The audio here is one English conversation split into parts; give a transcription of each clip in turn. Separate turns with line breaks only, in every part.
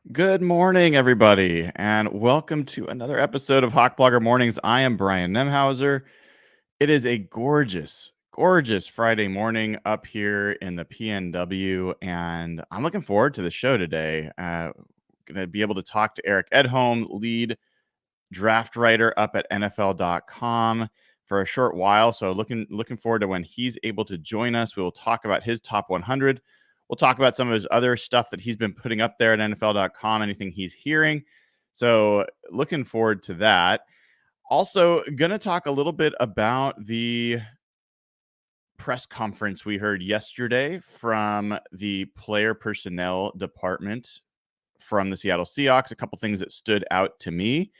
Good morning, everybody, and welcome to another episode of Hawk Blogger Mornings. I am Brian Nemhauser. It is a gorgeous, gorgeous Friday morning up here in the PNW, and I'm looking forward to the show today. Going to be able to talk to Eric Edholm, lead draft writer up at NFL.com for a short while. So looking forward to when he's able to join us. We will talk about his top 100. We'll talk about some of his other stuff that he's been putting up there at NFL.com, anything he's hearing. So looking forward to that. Also, going to talk a little bit about the press conference we heard yesterday from the player personnel department from the Seattle Seahawks. A couple things that stood out to me.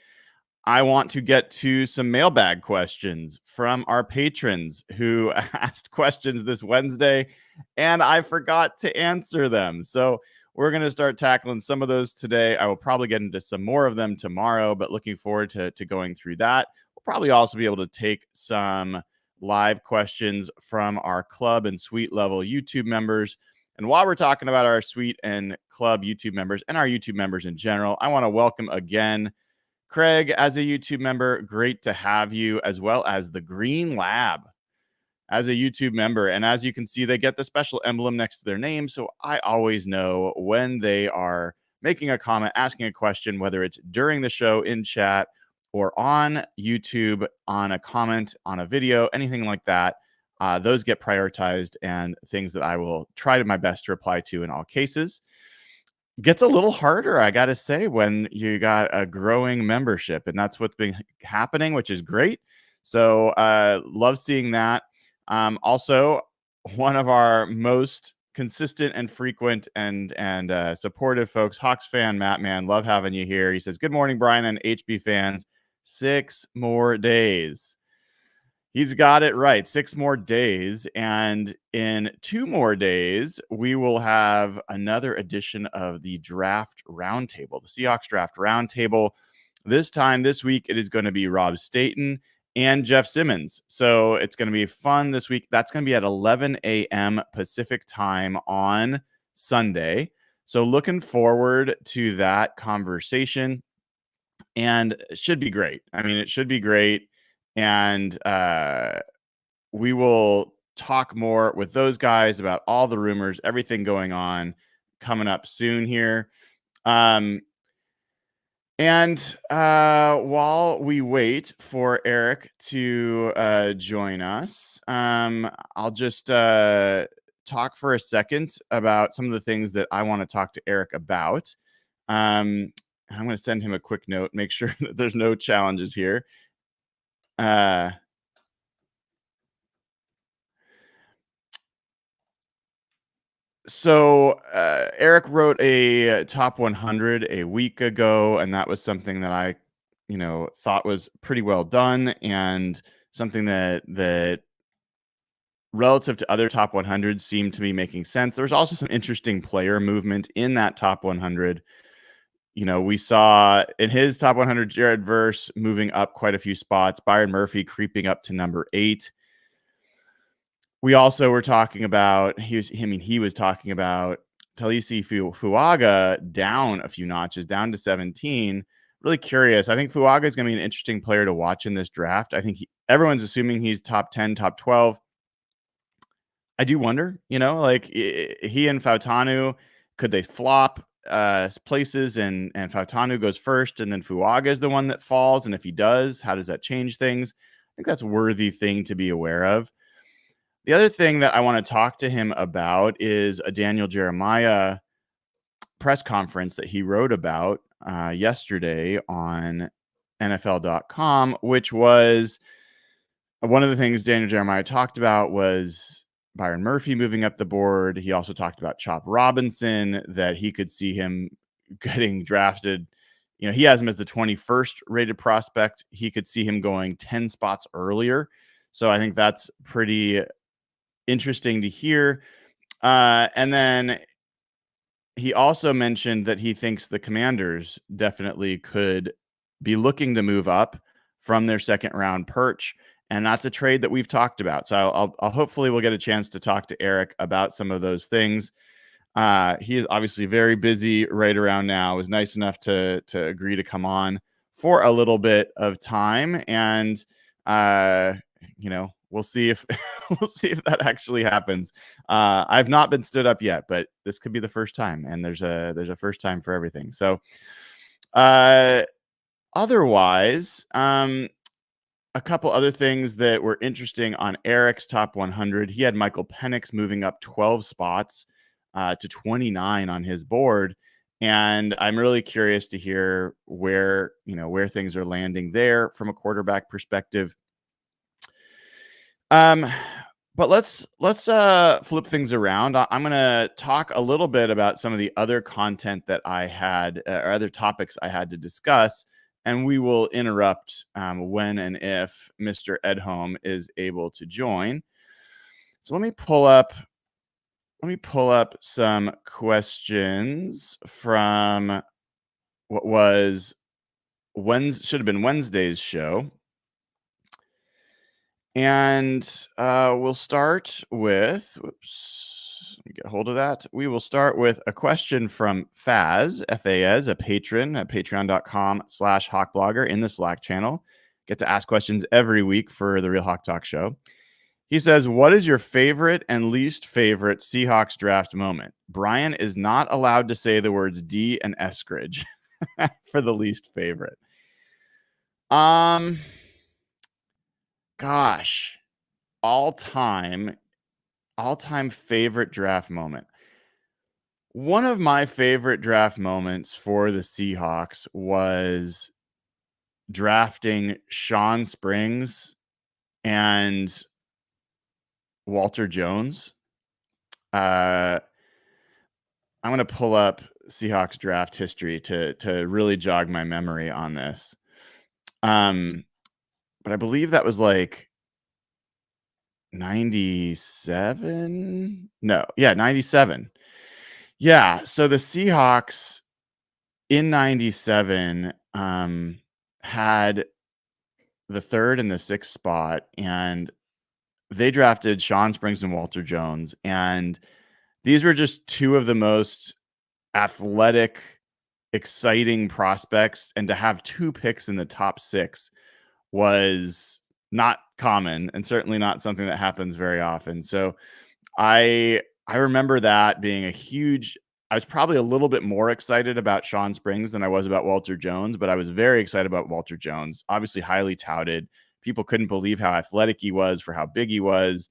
I want to get to some mailbag questions from our patrons who asked questions this Wednesday, and I forgot to answer them. So we're going to start tackling some of those today. I will probably get into some more of them tomorrow, but looking forward to going through that. We'll probably also be able to take some live questions from our club and suite level YouTube members. And while we're talking about our suite and club YouTube members and our YouTube members in general, I want to welcome again Craig as a YouTube member. Great to have you, as well as the Green Lab as a YouTube member. And as you can see, they get the special emblem next to their name. So I always know when they are making a comment, asking a question, whether it's during the show in chat or on YouTube, on a comment, on a video, anything like that. Those get prioritized and things that I will try to my best to reply to in all cases. Gets a little harder, I got to say, when you got a growing membership, and that's what's been happening, which is great. So love seeing that. Also, one of our most consistent and frequent and supportive folks, Hawks fan Matt Man, love having you here. He says, "Good morning, Brian and HB fans. 6 more days." He's got it right. 6 more days. And in 2 more days, we will have another edition of the Draft Roundtable, the Seahawks Draft Roundtable. This time, this week, it is going to be Rob Staten and Jeff Simmons. So it's going to be fun this week. That's going to be at 11 a.m. Pacific time on Sunday. So looking forward to that conversation. And it should be great. I mean, it should be great. And we will talk more with those guys about all the rumors, everything going on coming up soon here. And while we wait for Eric to join us, I'll just talk for a second about some of the things that I want to talk to Eric about. I'm going to send him a quick note, make sure that there's no challenges here. So Eric wrote a top 100 a week ago, and that was something that I, thought was pretty well done, and something that relative to other top 100 seemed to be making sense. There was also some interesting player movement in that top 100. We saw in his top 100, Jared Verse moving up quite a few spots, Byron Murphy creeping up to number 8. We also were talking about, he was talking about Talisi Fuaga down a few notches, down to 17. Really curious. I think Fuaga is going to be an interesting player to watch in this draft. I think everyone's assuming he's top 10, top 12. I do wonder, like he and Fautanu, could they flop places and Fautanu goes first and then Fuaga is the one that falls? And if he does, how does that change things? I think that's a worthy thing to be aware of. The other thing that I want to talk to him about is a Daniel Jeremiah press conference that he wrote about yesterday on NFL.com, which was one of the things Daniel Jeremiah talked about was Byron Murphy moving up the board. He also talked about Chop Robinson, that he could see him getting drafted. He has him as the 21st rated prospect. He could see him going 10 spots earlier. So I think that's pretty interesting to hear. And then he also mentioned that he thinks the Commanders definitely could be looking to move up from their second round perch. And that's a trade that we've talked about. So I'll hopefully we'll get a chance to talk to Eric about some of those things. He is obviously very busy right around now. Was nice enough to agree to come on for a little bit of time, and uh, we'll see if we'll see if that actually happens. I've not been stood up yet, but this could be the first time, and there's a first time for everything. So, uh, otherwise, a couple other things that were interesting on Eric's top 100. He had Michael Penix moving up 12 spots to 29 on his board, and I'm really curious to hear where things are landing there from a quarterback perspective. Um, but let's flip things around. I'm gonna talk a little bit about some of the other content that I had, or other topics I had to discuss, and we will interrupt when and if Mr. Edholm is able to join. So let me pull up some questions from what was should have been Wednesday's show. And we'll start with, whoops, let me get a hold of that. We will start with a question from Faz, F-A-Z, a patron at patreon.com/hawkblogger in the Slack channel. Get to ask questions every week for the Real Hawk Talk show. He says, what is your favorite and least favorite Seahawks draft moment? Brian is not allowed to say the words D and Eskridge for the least favorite. Gosh, all-time favorite draft moment. One of my favorite draft moments for the Seahawks was drafting Sean Springs and Walter Jones. I'm going to pull up Seahawks draft history to really jog my memory on this. But I believe that was like 97. No, yeah, 97. Yeah, so the Seahawks in 97 had the third and the sixth spot, and they drafted Sean Springs and Walter Jones, and these were just two of the most athletic, exciting prospects, and to have two picks in the top 6 was not common, and certainly not something that happens very often. So I remember that being a huge. I was probably a little bit more excited about Sean Springs than I was about Walter Jones, but I was very excited about Walter Jones. Obviously highly touted. People couldn't believe how athletic he was for how big he was.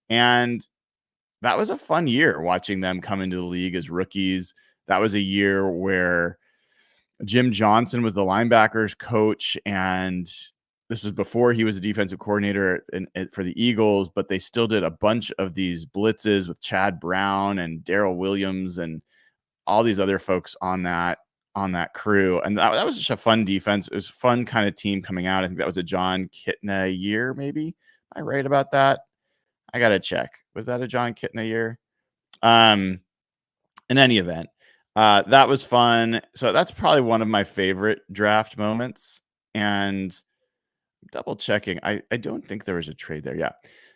And that was a fun year watching them come into the league as rookies. That was a year where Jim Johnson was the linebackers coach, and this was before he was a defensive coordinator for the Eagles, but they still did a bunch of these blitzes with Chad Brown and Darrell Williams and all these other folks on that crew. And that was just a fun defense. It was a fun kind of team coming out. I think that was a John Kitna year, maybe. Am I right about that? I got to check. Was that a John Kitna year? In any event, that was fun. So that's probably one of my favorite draft moments. And double checking. I don't think there was a trade there. Yeah.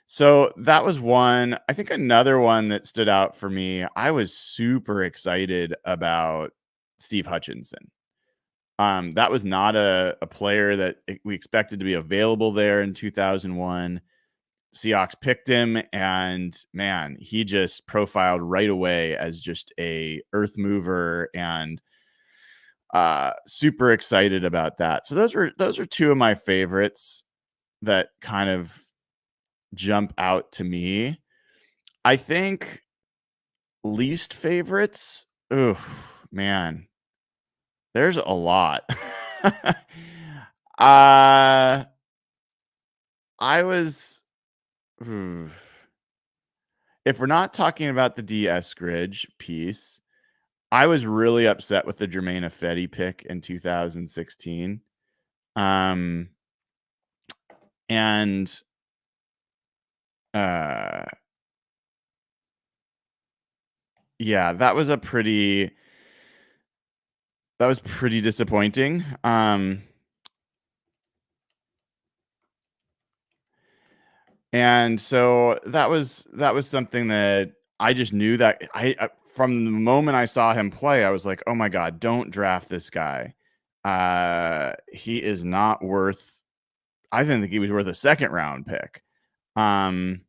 So that was one. I think another one that stood out for me, I was super excited about Steve Hutchinson. That was not a player that we expected to be available there in 2001. Seahawks picked him, and man, he just profiled right away as just a earth mover, and super excited about that. So those are two of my favorites that kind of jump out to me. I think least favorites, oh man, there's a lot. I was if we're not talking about the D. Eskridge piece, I was really upset with the Jermaine Ifedi pick in 2016. And yeah, that was pretty disappointing. And so that was something that I just knew that from the moment I saw him play, I was like, oh my God, don't draft this guy. He is not worth, I didn't think he was worth a second round pick. And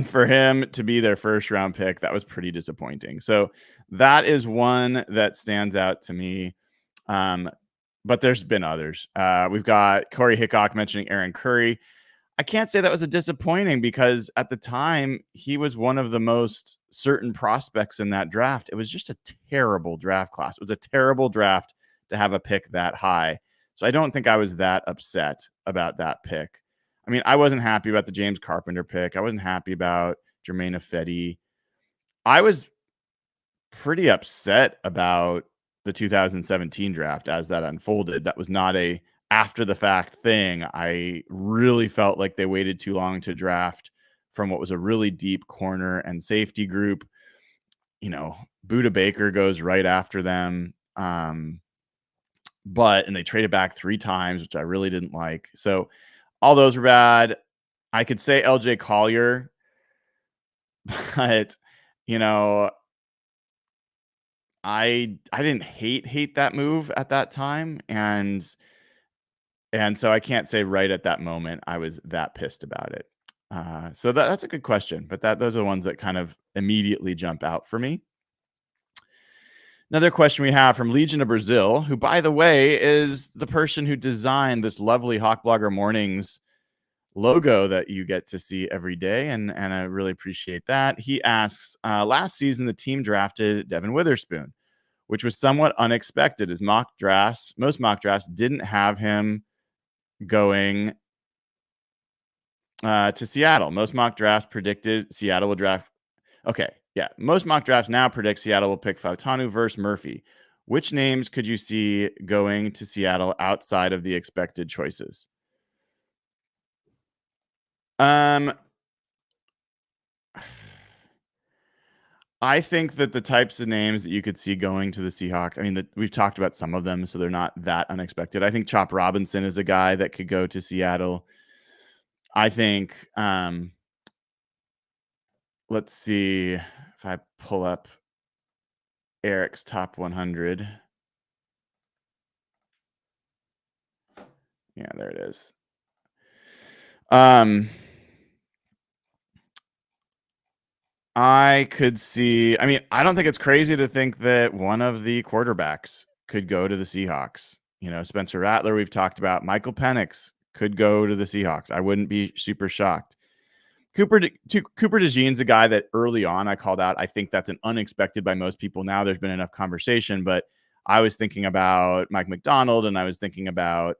for him to be their first round pick, that was pretty disappointing. So that is one that stands out to me. But there's been others. We've got Corey Hickok mentioning Aaron Curry. I can't say that was a disappointing because at the time he was one of the most certain prospects in that draft. It was just a terrible draft class. It was a terrible draft to have a pick that high. So I don't think I was that upset about that pick. I mean, I wasn't happy about the James Carpenter pick. I wasn't happy about Jermaine Ifedi. I was pretty upset about the 2017 draft as that unfolded. That was not a after the fact thing. I really felt like they waited too long to draft from what was a really deep corner and safety group. You know, Budda Baker goes right after them. And they traded back 3 times, which I really didn't like. So all those were bad. I could say LJ Collier, but you know, I didn't hate that move at that time, and so I can't say right at that moment I was that pissed about it. So that's a good question, but those are the ones that kind of immediately jump out for me. Another question we have from Legion of Brazil, who, by the way, is the person who designed this lovely Hawk Blogger Mornings logo that you get to see every day, and I really appreciate that. He asks, last season the team drafted Devin Witherspoon, which was somewhat unexpected as most mock drafts didn't have him going to Seattle. Most mock drafts predicted Seattle will draft. Okay, yeah. Most mock drafts now predict Seattle will pick Fautanu versus Murphy. Which names could you see going to Seattle outside of the expected choices? I think that the types of names that you could see going to the Seahawks, I mean, we've talked about some of them, so they're not that unexpected. I think Chop Robinson is a guy that could go to Seattle. I think, let's see if I pull up Eric's top 100. Yeah, there it is. I could see, I mean, I don't think it's crazy to think that one of the quarterbacks could go to the Seahawks. You know, Spencer Rattler, we've talked about. Michael Penix could go to the Seahawks. I wouldn't be super shocked. Cooper DeJean's a guy that early on I called out. I think that's an unexpected by most people. Now there's been enough conversation, but I was thinking about Mike McDonald, and I was thinking about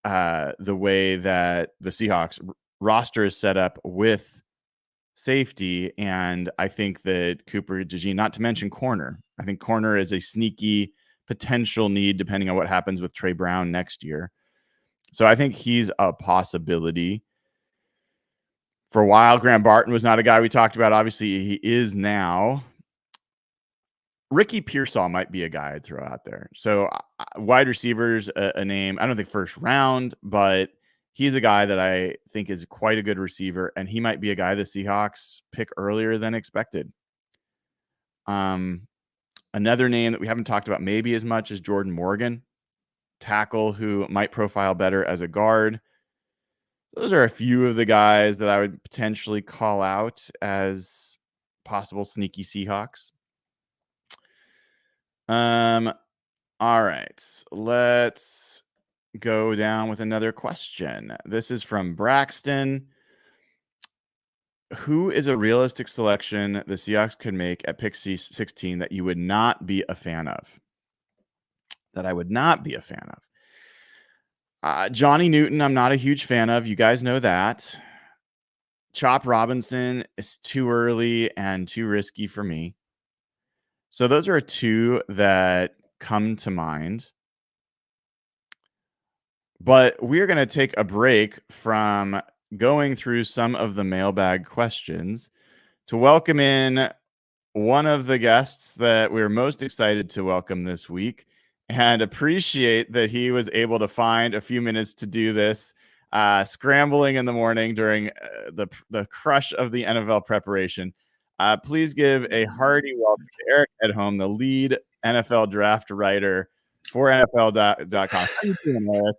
the way that the Seahawks roster is set up with safety, and I think that Cooper DeJean, not to mention corner. I think corner is a sneaky potential need depending on what happens with Trey Brown next year. So I think he's a possibility. For a while, Graham Barton was not a guy we talked about. Obviously, he is now. Ricky Pearsall might be a guy I'd throw out there. So wide receivers, a name. I don't think first round, but he's a guy that I think is quite a good receiver, and he might be a guy the Seahawks pick earlier than expected. Another name that we haven't talked about maybe as much is Jordan Morgan, tackle who might profile better as a guard. Those are a few of the guys that I would potentially call out as possible sneaky Seahawks. All right, let's go down with another question. This is from Braxton. Who is a realistic selection the Seahawks could make at pick 16 that you would not be a fan of? That I would not be a fan of. Johnny Newton, I'm not a huge fan of. You guys know that. Chop Robinson is too early and too risky for me. So those are 2 that come to mind. But we're going to take a break from going through some of the mailbag questions to welcome in one of the guests that we're most excited to welcome this week, and appreciate that he was able to find a few minutes to do this, scrambling in the morning during the crush of the NFL preparation. Please give a hearty welcome to Eric Edholm, the lead NFL draft writer for NFL.com. How you doing, Eric?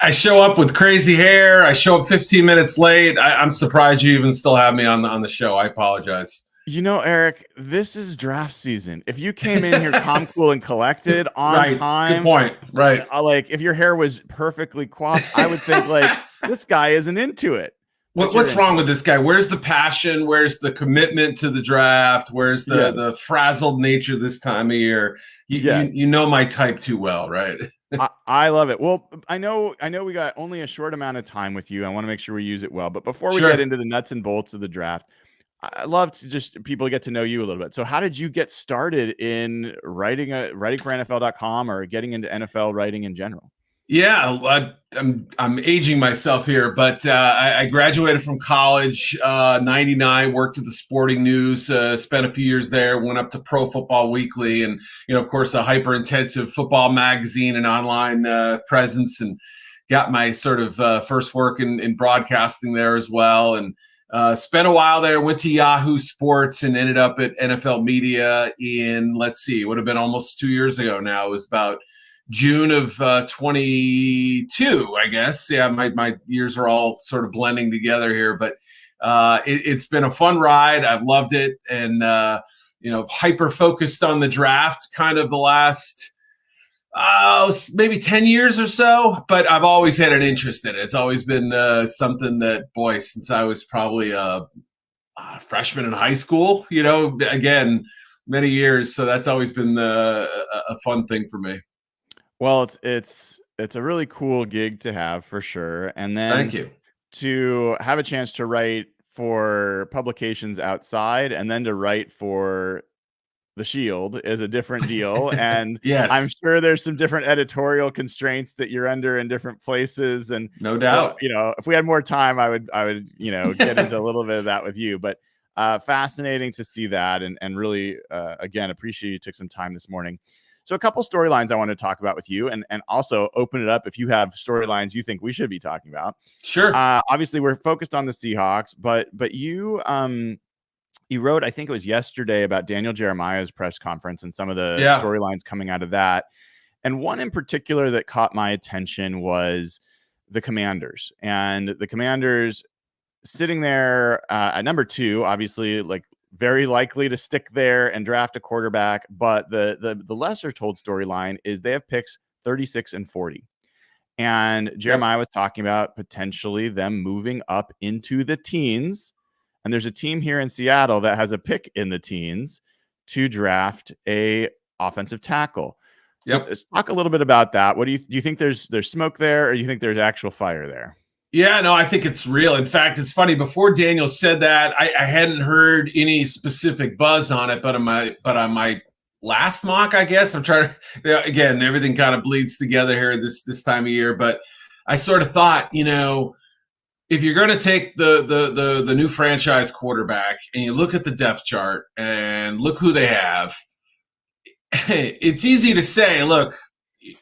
I show up with crazy hair. I show up 15 minutes late. I'm surprised you even still have me on the show. I apologize.
You know, Eric, this is draft season. If you came in here calm, cool, and collected on
Right.
time,
Good point. Right.
Like if your hair was perfectly coiffed, I would think like this guy isn't into it.
What's wrong with this guy? Where's the passion? Where's the commitment to the draft? Where's the frazzled nature this time of year? You know my type too well, right?
I love it. Well, I know we got only a short amount of time with you. I want to make sure we use it well. But before we get into the nuts and bolts of the draft, I love to just people get to know you a little bit. So how did you get started in writing for NFL.com or getting into NFL writing in general?
Yeah, I'm aging myself here, but I graduated from college, 99, worked at the Sporting News, spent a few years there, went up to Pro Football Weekly, and, of course, a hyper-intensive football magazine and online presence, and got my sort of first work in broadcasting there as well, and spent a while there, went to Yahoo Sports and ended up at NFL Media in, it would have been almost 2 years ago now. It was about June of 22, I guess. Yeah, my years are all sort of blending together here, but it's been a fun ride. I've loved it, and hyper focused on the draft kind of the last maybe 10 years or so, but I've always had an interest in it. It's always been something that, boy, since I was probably a freshman in high school, again, many years. So that's always been a fun thing for me.
Well, it's a really cool gig to have for sure. And then
thank you.
To have a chance to write for publications outside and then to write for The Shield is a different deal. And
yes.
I'm sure there's some different editorial constraints that you're under in different places. And
no doubt,
if we had more time, I would, get into a little bit of that with you, but fascinating to see that. And really, again, appreciate you took some time this morning. So a couple storylines I want to talk about with you and also open it up if you have storylines you think we should be talking about.
Sure.
Obviously we're focused on the Seahawks, but you, you wrote, I think it was yesterday, about Daniel Jeremiah's press conference and some of the storylines coming out of that. And one in particular that caught my attention was the Commanders. And the Commanders sitting there at number 2, obviously, like very likely to stick there and draft a quarterback. But the lesser told storyline is they have picks 36 and 40. And Jeremiah was talking about potentially them moving up into the teens. And there's a team here in Seattle that has a pick in the teens to draft a offensive tackle. So let's talk a little bit about that. What do you think there's smoke there, or do you think there's actual fire there?
Yeah, no, I think it's real. In fact, it's funny. Before Daniel said that, I hadn't heard any specific buzz on it, but on my last mock, I guess I'm trying to, again, everything kind of bleeds together here this time of year. But I sort of thought, if you're going to take the new franchise quarterback and you look at the depth chart and look who they have, it's easy to say, look,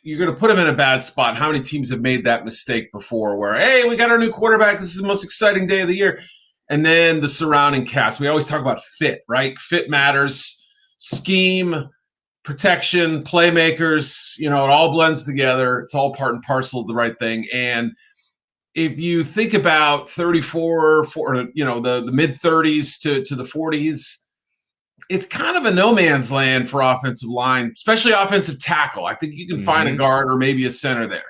you're going to put him in a bad spot. How many teams have made that mistake before where, hey, we got our new quarterback. This is the most exciting day of the year. And then the surrounding cast. We always talk about fit, right? Fit matters. Scheme, protection, playmakers, it all blends together. It's all part and parcel of the right thing. And if you think about 34, the mid 30s to the 40s, it's kind of a no man's land for offensive line, especially offensive tackle. I think you can find a guard or maybe a center there.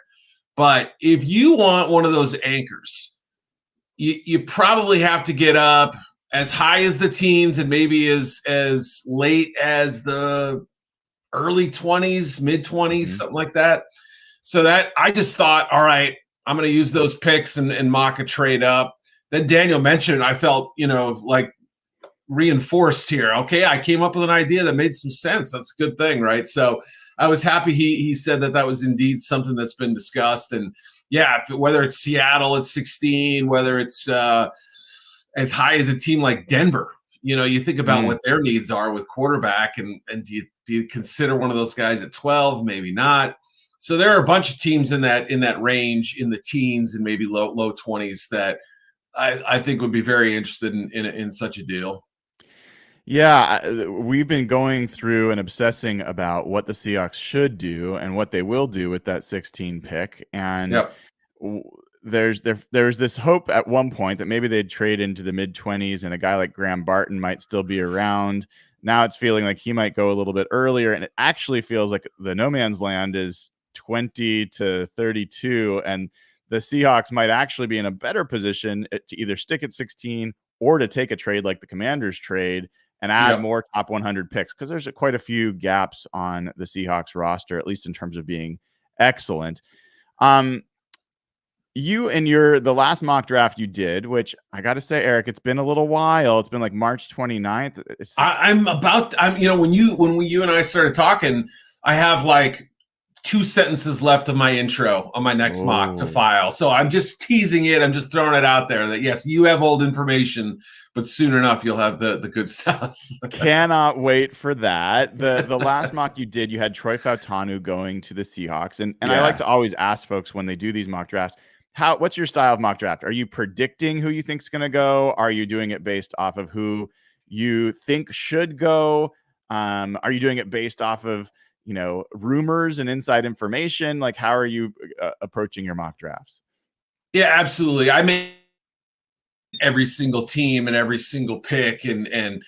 But if you want one of those anchors, you probably have to get up as high as the teens and maybe as late as the early 20s, mid 20s, something like that. So that I just thought, all right, I'm going to use those picks and mock a trade up. Then Daniel mentioned, I felt, like reinforced here. Okay, I came up with an idea that made some sense. That's a good thing, right? So I was happy he said that was indeed something that's been discussed. And whether it's Seattle at 16, whether it's as high as a team like Denver, you think about what their needs are with quarterback, and do you consider one of those guys at 12? Maybe not. So there are a bunch of teams in that range, in the teens and maybe low 20s, that I think would be very interested in such a deal.
Yeah, we've been going through and obsessing about what the Seahawks should do and what they will do with that 16 pick. And
Yep.
w- there's this hope at one point that maybe they'd trade into the mid 20s and a guy like Graham Barton might still be around. Now it's feeling like he might go a little bit earlier, and it actually feels like the no man's land is 20 to 32, and the Seahawks might actually be in a better position to either stick at 16 or to take a trade like the Commanders trade and add
Yep.
more top 100 picks, because there's quite a few gaps on the Seahawks roster, at least in terms of being excellent. You and the last mock draft you did, which I got to say, Eric, it's been a little while. It's been like March 29th.
When you and I started talking, I have like 2 sentences left of my intro on my next mock to file. So I'm just teasing it. I'm just throwing it out there that yes, you have old information, but soon enough you'll have the good stuff.
Cannot wait for that. The last mock you did, you had Troy Fautanu going to the Seahawks. And I like to always ask folks when they do these mock drafts, what's your style of mock draft? Are you predicting who you think's going to go? Are you doing it based off of who you think should go? Are you doing it based off of, rumors and inside information? Like, how are you approaching your mock drafts?
Yeah, absolutely. I mean, every single team and every single pick, and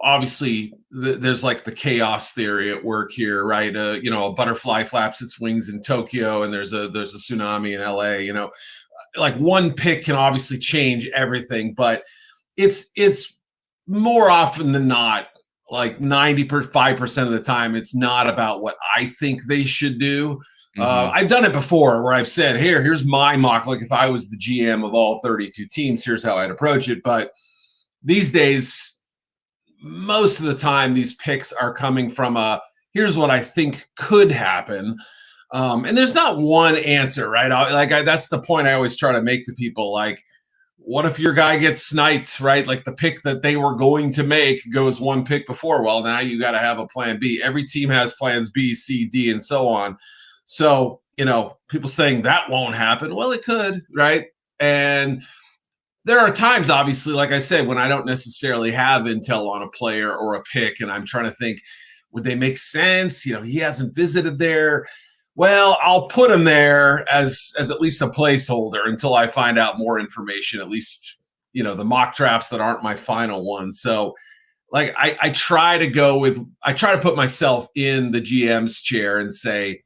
obviously there's like the chaos theory at work here, right? A butterfly flaps its wings in Tokyo, and there's a tsunami in LA. Like one pick can obviously change everything, but it's more often than not, like 95% of the time, it's not about what I think they should do. I've done it before where I've said, here's my mock. Like if I was the GM of all 32 teams, here's how I'd approach it. But these days, most of the time, these picks are coming from here's what I think could happen. And there's not one answer, right? That's the point I always try to make to people. Like, what if your guy gets sniped, right? Like the pick that they were going to make goes one pick before. Well, now you got to have a plan B. Every team has plans B, C, D, and so on. So, people saying that won't happen. Well, it could, right? And there are times, obviously, like I said, when I don't necessarily have intel on a player or a pick, and I'm trying to think, would they make sense? He hasn't visited there. Well, I'll put him there as at least a placeholder until I find out more information, at least, the mock drafts that aren't my final one. So like I try to put myself in the GM's chair and say,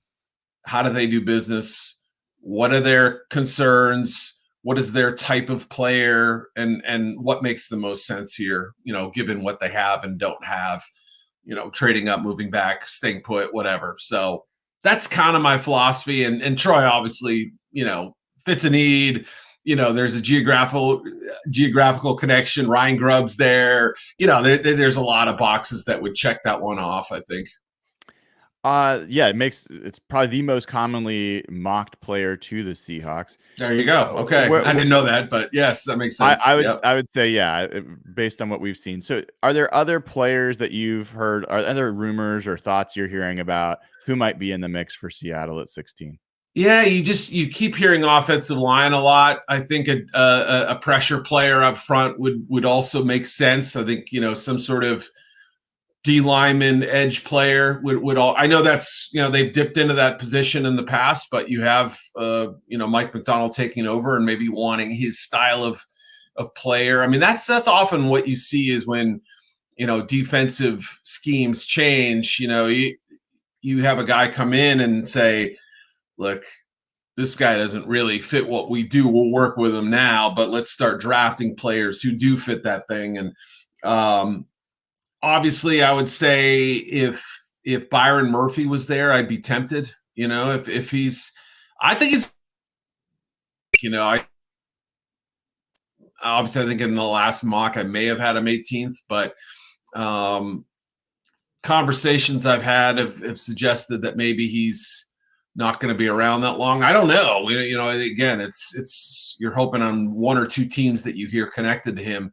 how do they do business? What are their concerns? What is their type of player? And what makes the most sense here, given what they have and don't have, trading up, moving back, staying put, whatever. So that's kind of my philosophy. And Troy obviously, fits a need. There's a geographical connection. Ryan Grubb's there. There's a lot of boxes that would check that one off, I think.
Yeah, it's probably the most commonly mocked player to the Seahawks.
There you go. Okay. I didn't know that, but yes, that makes sense.
I would say, yeah, based on what we've seen. So are there other players that you've heard, are other rumors or thoughts you're hearing about who might be in the mix for Seattle at 16?
Yeah, you keep hearing offensive line a lot. I think a pressure player up front would also make sense. I think, some sort of D lineman edge player would all. I know that's they've dipped into that position in the past, but you have Mike McDonald taking over and maybe wanting his style of player. I mean that's often what you see is when defensive schemes change. You have a guy come in and say, look, this guy doesn't really fit what we do. We'll work with him now, but let's start drafting players who do fit that thing. And obviously, I would say if Byron Murphy was there, I'd be tempted. If he's, I think he's, obviously I think in the last mock I may have had him 18th, but conversations I've had have suggested that maybe he's not going to be around that long. I don't know. Again, it's you're hoping on one or two teams that you hear connected to him,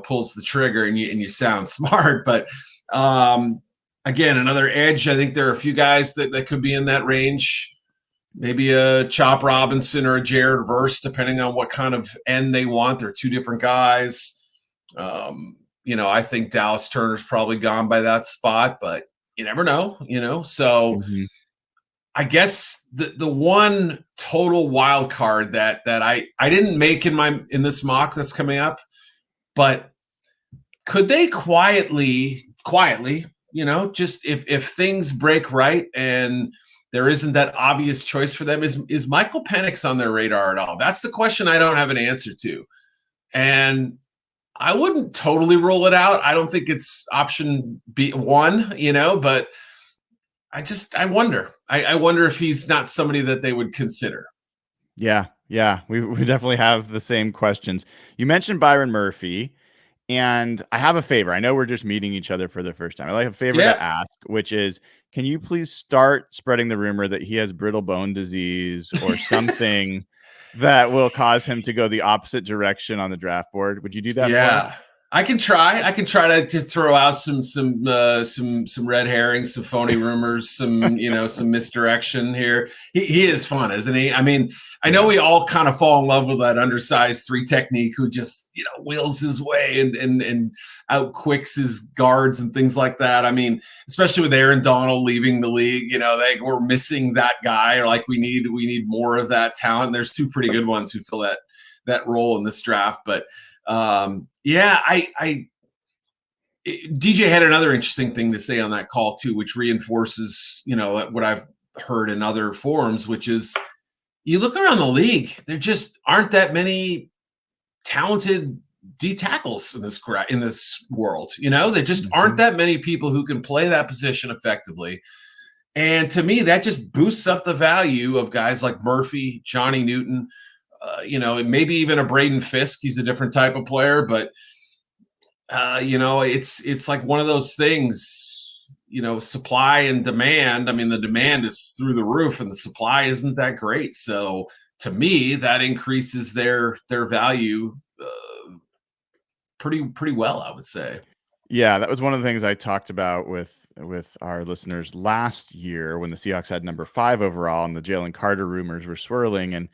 pulls the trigger and you sound smart. But again, another edge. I think there are a few guys that could be in that range. Maybe a Chop Robinson or a Jared Verse, depending on what kind of end they want. They're two different guys. I think Dallas Turner's probably gone by that spot, but you never know, So
Mhm.
I guess the one total wild card that I didn't make in this mock that's coming up, but could they quietly, just if things break right and there isn't that obvious choice for them, is Michael Penix on their radar at all? That's the question I don't have an answer to. And I wouldn't totally rule it out. I don't think it's option B1, but I wonder. I wonder if he's not somebody that they would consider.
Yeah, yeah, we definitely have the same questions. You mentioned Byron Murphy, and I have a favor. I know we're just meeting each other for the first time. I like a favor
Yeah.
to ask, which is, can you please start spreading the rumor that he has brittle bone disease or something that will cause him to go the opposite direction on the draft board? Would you do that for us?
Yeah. I can try. I can try to just throw out some red herrings, some phony rumors, some misdirection here. He is fun, isn't he? I mean, I know we all kind of fall in love with that undersized 3 technique who just wheels his way and outquicks his guards and things like that. I mean, especially with Aaron Donald leaving the league, we're missing that guy. Or like we need more of that talent. There's 2 pretty good ones who fill that role in this draft, but. DJ had another interesting thing to say on that call too, which reinforces, what I've heard in other forums, which is you look around the league, there just aren't that many talented D tackles in this world. There just aren't that many people who can play that position effectively. And to me, that just boosts up the value of guys like Murphy, Johnny Newton, maybe even a Braden Fisk. He's a different type of player, but it's like one of those things, supply and demand. I mean, the demand is through the roof and the supply isn't that great. So to me, that increases their value pretty well, I would say.
Yeah, that was one of the things I talked about with our listeners last year when the Seahawks had number 5 overall and the Jalen Carter rumors were swirling. And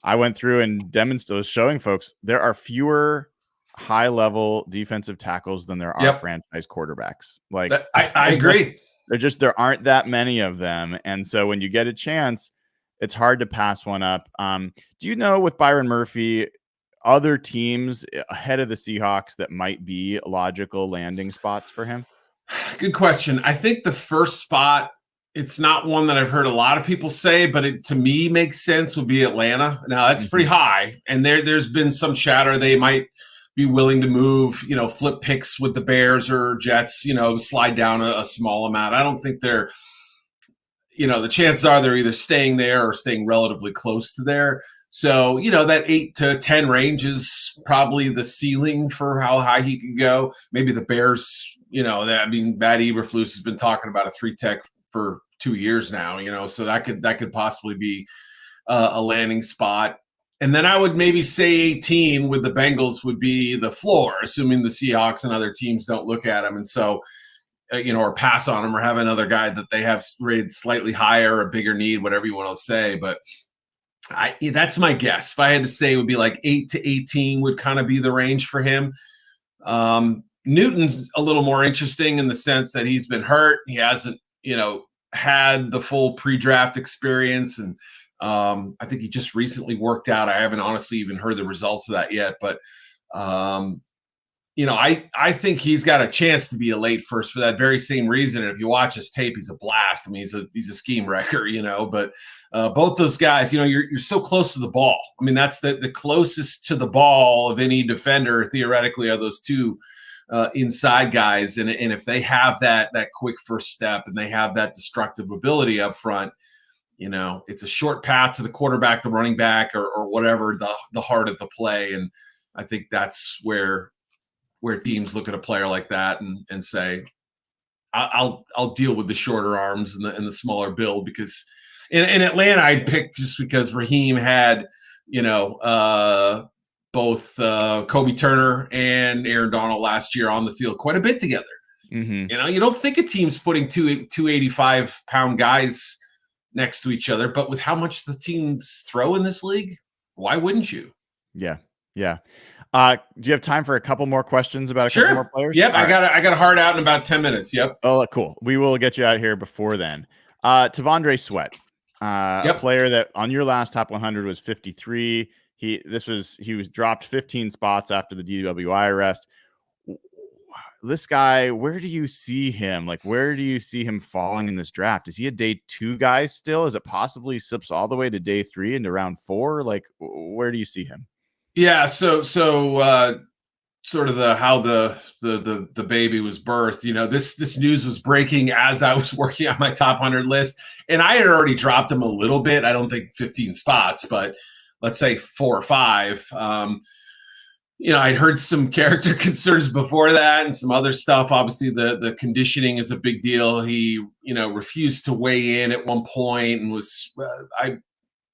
I went through and demonstrated, showing folks there are fewer high-level defensive tackles than there are franchise quarterbacks. Like
I agree.
There aren't that many of them, and so when you get a chance, it's hard to pass one up. Do you know with Byron Murphy, other teams ahead of the Seahawks that might be logical landing spots for him?
Good question. I think the first spot, it's not one that I've heard a lot of people say, but it to me makes sense, would be Atlanta. Now that's pretty high, and there's been some chatter they might be willing to move, flip picks with the Bears or Jets, slide down a small amount. I don't think they're, the chances are they're either staying there or staying relatively close to there. So, that 8 to 10 range is probably the ceiling for how high he could go. Maybe the Bears, Matt Eberflus has been talking about a 3 tech for 2 years now, so that could possibly be a landing spot. And then I would maybe say 18 with the Bengals would be the floor, assuming the Seahawks and other teams don't look at him. And so, or pass on him or have another guy that they have rated slightly higher, a bigger need, whatever you want to say. But that's my guess. If I had to say, it would be like 8 to 18 would kind of be the range for him. Newton's a little more interesting in the sense that he's been hurt. He hasn't, had the full pre-draft experience. And I think he just recently worked out. I haven't honestly even heard the results of that yet. But, I think he's got a chance to be a late first for that very same reason. And if you watch his tape, he's a blast. I mean, he's a scheme wrecker, but both those guys, you're so close to the ball. I mean, that's the closest to the ball of any defender, theoretically, are those 2 inside guys. And if they have that quick first step and they have that destructive ability up front, it's a short path to the quarterback, the running back, or whatever the heart of the play. And I think that's where teams look at a player like that and say, I'll deal with the shorter arms and the smaller build, because in Atlanta I'd pick just because Raheem had, both Kobe Turner and Aaron Donald last year on the field quite a bit together. You don't think a team's putting 285-pound guys next to each other, but with how much the teams throw in this league, why wouldn't you?
Yeah. Do you have time for a couple more questions about a couple more
Sure.
players?
Yep.
All
I
right.
got a hard out in about 10 minutes. Yep.
Oh, cool. We will get you out here before then. Tavondre Sweat, a
Yep.
player that on your last top 100 was 53. He was dropped 15 spots after the DWI arrest. This guy, where do you see him? Like, where do you see him falling in this draft? Is he a day 2 guy still? Is it possibly slips all the way to day 3 into round 4? Like, where do you see him?
Yeah. So sort of how the baby was birthed. This news was breaking as I was working on my top 100 list, and I had already dropped him a little bit. I don't think 15 spots, but let's say 4 or 5. I'd heard some character concerns before that and some other stuff. Obviously, the conditioning is a big deal. He, refused to weigh in at one point and was.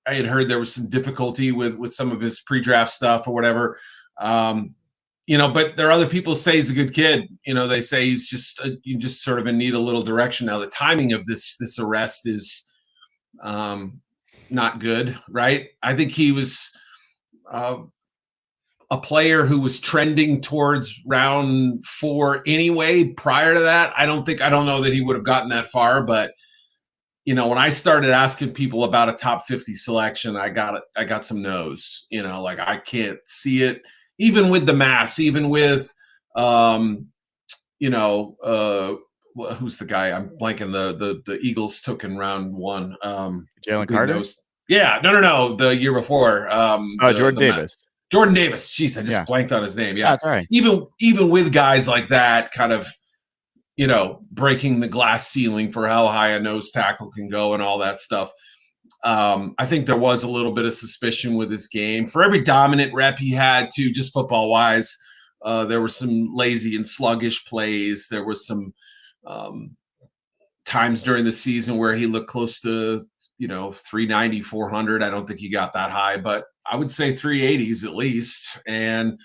I had heard there was some difficulty with some of his pre-draft stuff or whatever. But there are other people say he's a good kid. They say he's just you just sort of in need a little direction. Now the timing of this arrest is not good, right? I think he was a player who was trending towards round 4 anyway. Prior to that, I don't know that he would have gotten that far. But when I started asking people about a top 50 selection, I got some no's. Like I can't see it, even with the mass, even with who's the guy? I'm blanking. The Eagles took in round 1.
Jalen Carter?
Yeah, no, the year before.
Jordan Davis.
Jordan Davis. Jeez, I just blanked on his name. Yeah,
that's all right.
Even with guys like that, kind of, breaking the glass ceiling for how high a nose tackle can go and all that stuff. I think there was a little bit of suspicion with his game. For every dominant rep he had, too, just football-wise, there were some lazy and sluggish plays. There was some times during the season where he looked close to, 390, 400. I don't think he got that high, but I would say 380s at least. And,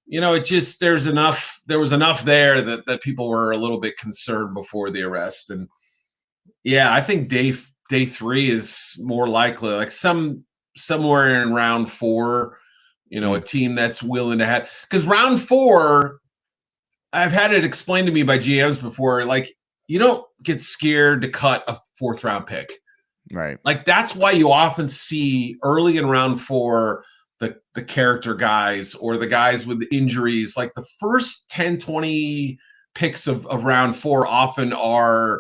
there was enough there that people were a little bit concerned before the arrest. And yeah, I think day 3 is more likely, like somewhere in round 4, a team that's willing to have, because round 4, I've had it explained to me by GMs before, like you don't get scared to cut a 4th round pick.
Right.
Like that's why you often see early in round 4, the character guys or the guys with injuries, like the first 10, 20 picks of round 4 often are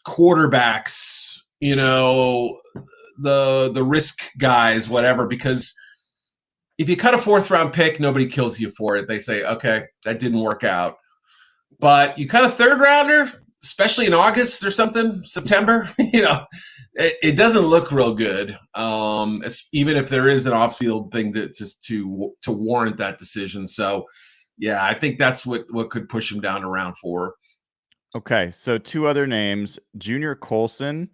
quarterbacks, the risk guys, whatever, because if you cut a 4th round pick, nobody kills you for it. They say, okay, that didn't work out. But you cut a 3rd rounder, especially in August or something, September, it doesn't look real good. Even if there is an off-field thing to warrant that decision. So, yeah, I think that's what could push him down to round 4.
Okay, so 2 other names: Junior Colson,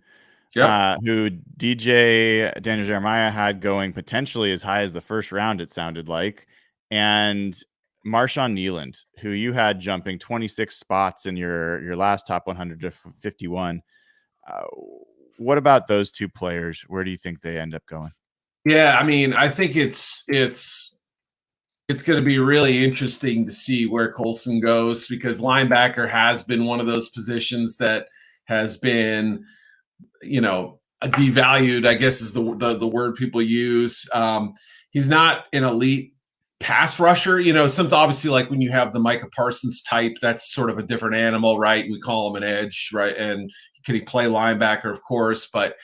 Yep.
who Daniel Jeremiah had going potentially as high as the 1st round, it sounded like, and Marshawn Nealand, who you had jumping 26 spots in your last top 100 to 51. What about those 2 players? Where do you think they end up going?
Yeah, I mean, I think it's going to be really interesting to see where Colson goes, because linebacker has been one of those positions that has been, devalued, I guess is the word people use. He's not an elite pass rusher, something obviously like when you have the Micah Parsons type, that's sort of a different animal, right? We call him an edge, right? And can he play linebacker? Of course, but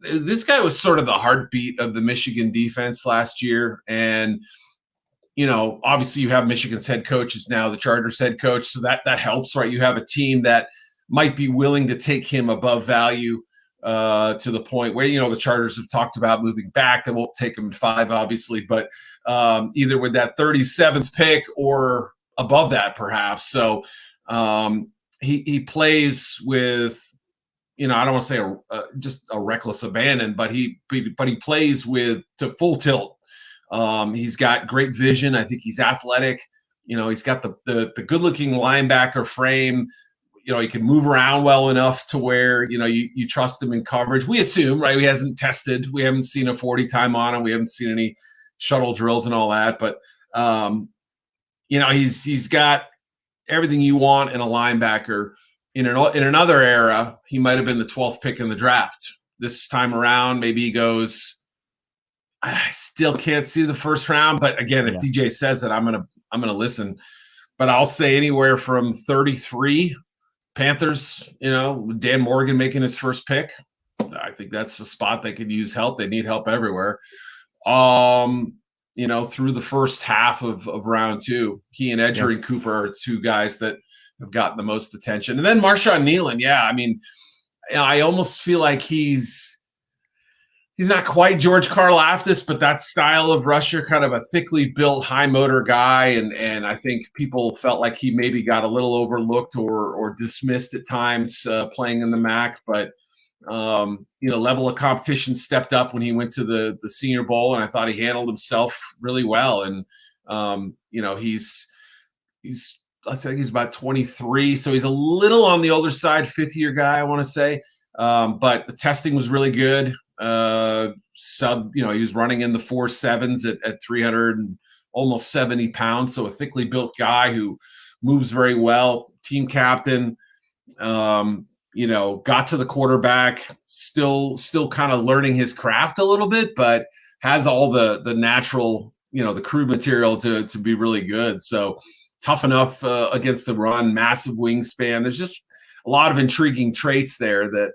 this guy was sort of the heartbeat of the Michigan defense last year. And, obviously you have Michigan's head coach is now the Chargers head coach. So that helps, right? You have a team that might be willing to take him above value to the point where, the Chargers have talked about moving back. They won't take him at 5, obviously, but either with that 37th pick or above that, perhaps. So he plays with, I don't want to say just a reckless abandon, but he plays with to full tilt. He's got great vision. I think he's athletic. He's got the good looking linebacker frame. He can move around well enough to where, you trust him in coverage. We assume, right? He hasn't tested. We haven't seen a 40 time on him. We haven't seen any shuttle drills and all that. But He's got everything you want in a linebacker. In another era, he might have been the 12th pick in the draft. This time around, maybe he goes. I still can't see the first round, but again, if DJ says it, I'm gonna listen. But I'll say anywhere from 33. Panthers, Dan Morgan making his first pick. I think that's a spot they could use help. They need help everywhere. Through the first half of round 2, he and Edger and Cooper are two guys that have gotten the most attention. And then Marshawn Nealon, I almost feel like he's not quite George Karlaftis, but that style of rusher, kind of a thickly built, high motor guy. And I think people felt like he maybe got a little overlooked or dismissed at times playing in the MAC. But, level of competition stepped up when he went to the Senior Bowl, and I thought he handled himself really well. And, he's let's say he's about 23. So he's a little on the older side, fifth-year guy, I want to say. But the testing was really good. He was running in the 4.7s at 300 and almost 70 pounds. So a thickly built guy who moves very well, team captain, got to the quarterback, still kind of learning his craft a little bit, but has all the natural, the crude material to be really good. So tough enough against the run, massive wingspan. There's just a lot of intriguing traits there that,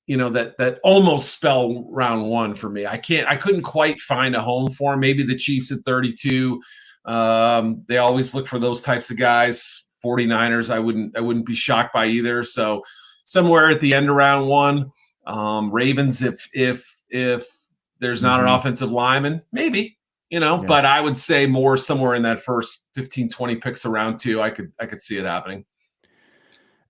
that almost spell round 1 for me. I couldn't quite find a home for him. Maybe the Chiefs at 32. They always look for those types of guys. 49ers, I wouldn't be shocked by either. So somewhere at the end of round 1, Ravens, if there's not an offensive lineman, maybe, but I would say more somewhere in that first 15, 20 picks of round 2. I could see it happening.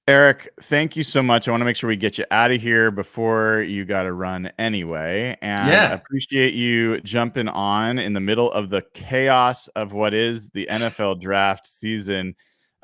Eric, thank you so much. I want to make sure we get you out of here before you got to run anyway. And appreciate you jumping on in the middle of the chaos of what is the NFL draft season.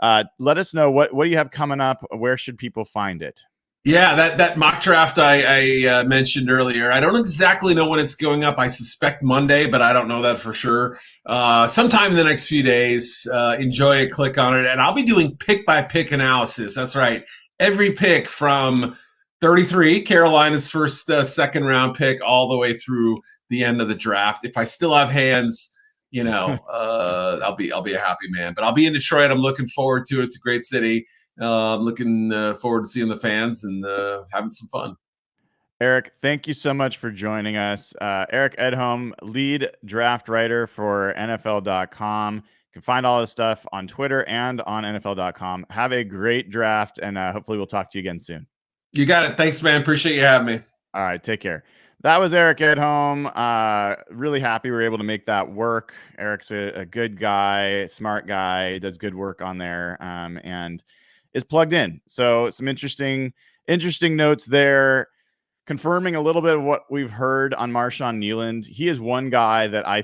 Let us know what do you have coming up? Where should people find it?
Yeah, that mock draft I mentioned earlier. I don't exactly know when it's going up. I suspect Monday, but I don't know that for sure. Sometime in the next few days. Enjoy it, click on it. And I'll be doing pick-by-pick analysis. That's right. Every pick from 33, Carolina's first second-round pick, all the way through the end of the draft. If I still have hands, I'll be a happy man. But I'll be in Detroit. I'm looking forward to it. It's a great city. I'm looking forward to seeing the fans and having some fun.
Eric, thank you so much for joining us. Eric Edholm, lead draft writer for NFL.com. You can find all this stuff on Twitter and on NFL.com. Have a great draft, and hopefully we'll talk to you again soon.
You got it. Thanks, man. Appreciate you having me.
All right, take care. That was Eric Edholm. Really happy we were able to make that work. Eric's a good guy, smart guy, does good work on there, and is plugged in. So some interesting notes there, confirming a little bit of what we've heard on Marshawn Nealon. He is one guy that I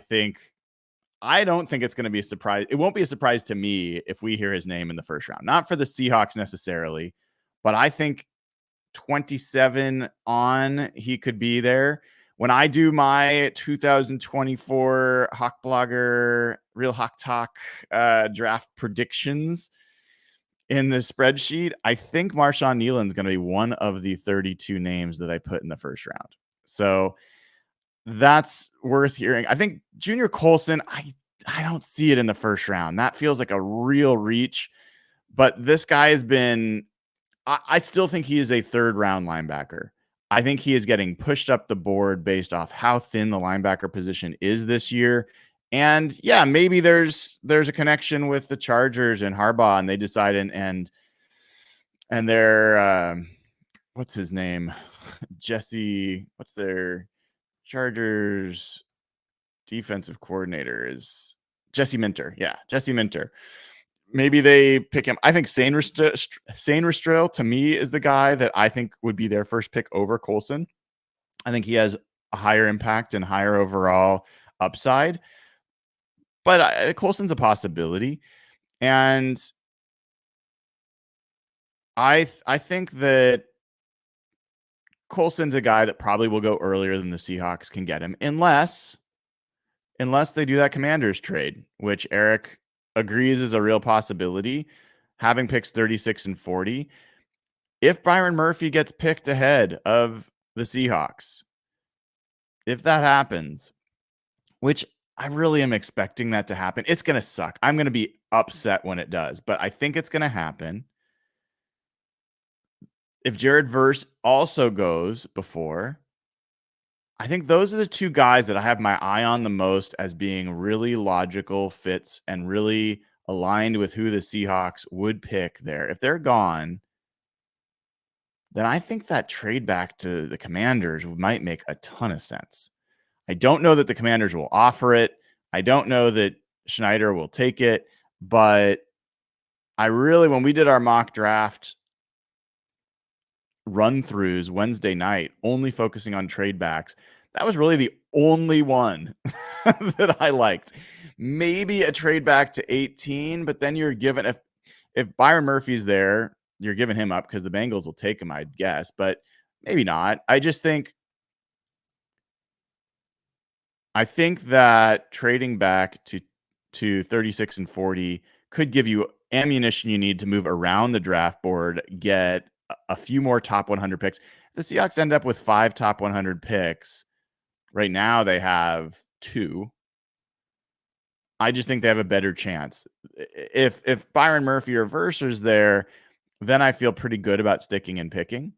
don't think it's going to be a surprise. It won't be a surprise to me if we hear his name in the first round. Not for the Seahawks necessarily, but I think 27 on, he could be there. When I do my 2024 Hawk Blogger Real Hawk Talk draft predictions in the spreadsheet, I think Marshawn Nealon is going to be one of the 32 names that I put in the first round. So that's worth hearing. I think Junior Colson, I don't see it in the first round. That feels like a real reach. But this guy has been, I still think he is a third round linebacker. I think he is getting pushed up the board based off how thin the linebacker position is this year. And yeah, maybe there's a connection with the Chargers and Harbaugh, and they decide and their what's his name? Jesse, what's their Chargers defensive coordinator is Jesse Minter. Yeah, Jesse Minter. Maybe they pick him. I think Sane Restrell to me is the guy that I think would be their first pick over Colson. I think he has a higher impact and higher overall upside. But Colson's a possibility. And I think that Colson's a guy that probably will go earlier than the Seahawks can get him, unless unless they do that Commanders trade, which Eric agrees is a real possibility, having picks 36 and 40. If Byron Murphy gets picked ahead of the Seahawks, if that happens, which I really am expecting that to happen, it's going to suck. I'm going to be upset when it does, but I think it's going to happen. If Jared Verse also goes before, I think those are the two guys that I have my eye on the most as being really logical fits and really aligned with who the Seahawks would pick there. If they're gone, then I think that trade back to the Commanders might make a ton of sense. I don't know that the Commanders will offer it. I don't know that Schneider will take it, but I really, when we did our mock draft run-throughs Wednesday night, only focusing on trade backs, that was really the only one that I liked. Maybe a trade back to 18, but then you're given, if Byron Murphy's there, you're giving him up because the Bengals will take him, I'd guess, but maybe not. I think that trading back to 36 and 40 could give you ammunition you need to move around the draft board, get a few more top 100 picks. If the Seahawks end up with 5 top 100 picks, right now they have 2. I just think they have a better chance. If Byron Murphy or Verser's there, then I feel pretty good about sticking and picking.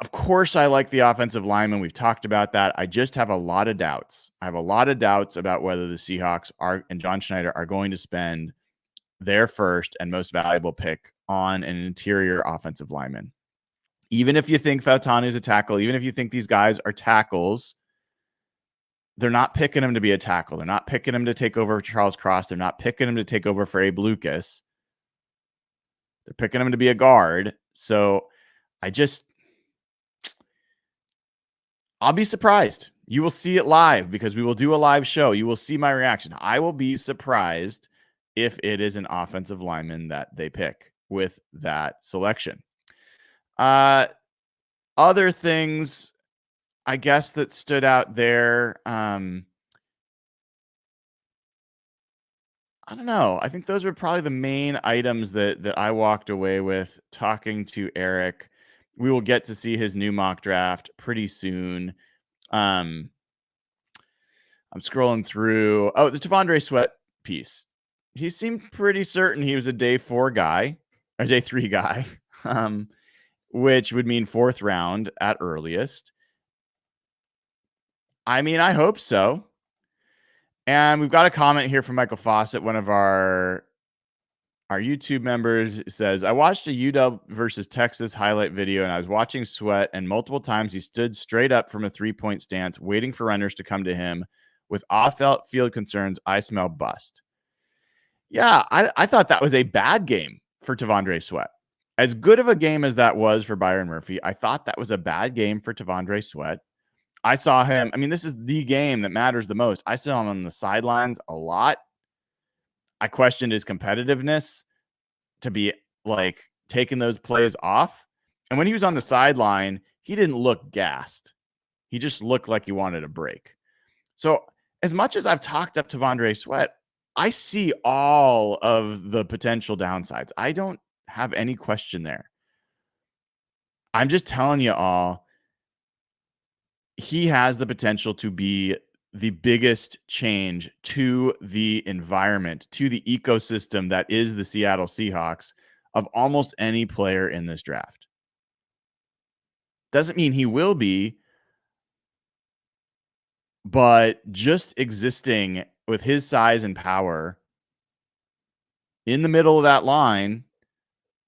Of course, I like the offensive lineman. We've talked about that. I just have a lot of doubts. I have a lot of doubts about whether the Seahawks and John Schneider are going to spend their first and most valuable pick on an interior offensive lineman. Even if you think Fautanu is a tackle, even if you think these guys are tackles, they're not picking him to be a tackle. They're not picking him to take over for Charles Cross. They're not picking him to take over for Abe Lucas. They're picking him to be a guard. So I'll be surprised. You will see it live because we will do a live show. You will see my reaction. I will be surprised if it is an offensive lineman that they pick with that selection. Other things, I guess, that stood out there. I don't know. I think those were probably the main items that I walked away with talking to Eric. We will get to see his new mock draft pretty soon. I'm scrolling through. Oh, the Tavondre Sweat piece. He seemed pretty certain he was a day 4 guy or day 3 guy, which would mean 4th round at earliest. I mean, I hope so. And we've got a comment here from Michael Fawcett, one of our YouTube members. Says, I watched a UW versus Texas highlight video, and I was watching Sweat, and multiple times he stood straight up from a 3-point stance, waiting for runners to come to him. With off-field concerns, I smell bust. Yeah, I thought that was a bad game for Tavondre Sweat. As good of a game as that was for Byron Murphy, I thought that was a bad game for Tavondre Sweat. I saw him. I mean, this is the game that matters the most. I saw him on the sidelines a lot. I questioned his competitiveness to be like taking those plays off. And when he was on the sideline, he didn't look gassed. He just looked like he wanted a break. So as much as I've talked up Tavondre Sweat, I see all of the potential downsides. I don't have any question there. I'm just telling you all, he has the potential to be the biggest change to the environment, to the ecosystem that is the Seattle Seahawks of almost any player in this draft. Doesn't mean he will be, but just existing with his size and power in the middle of that line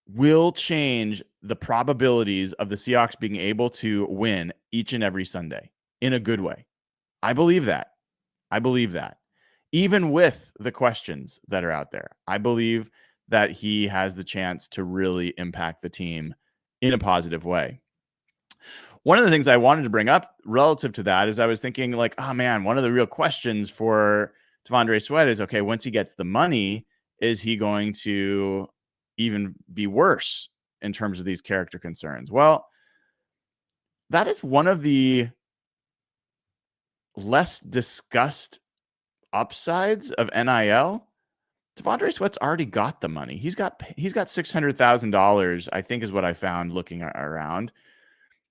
will change the probabilities of the Seahawks being able to win each and every Sunday in a good way. I believe that. Even with the questions that are out there, I believe that he has the chance to really impact the team in a positive way. One of the things I wanted to bring up relative to that is I was thinking like, oh man, one of the real questions for Tavondre Sweat is, okay, once he gets the money, is he going to even be worse in terms of these character concerns? Well, that is one of the less discussed upsides of NIL, Devondre Sweat's already got the money. He's got $600,000, I think is what I found looking around.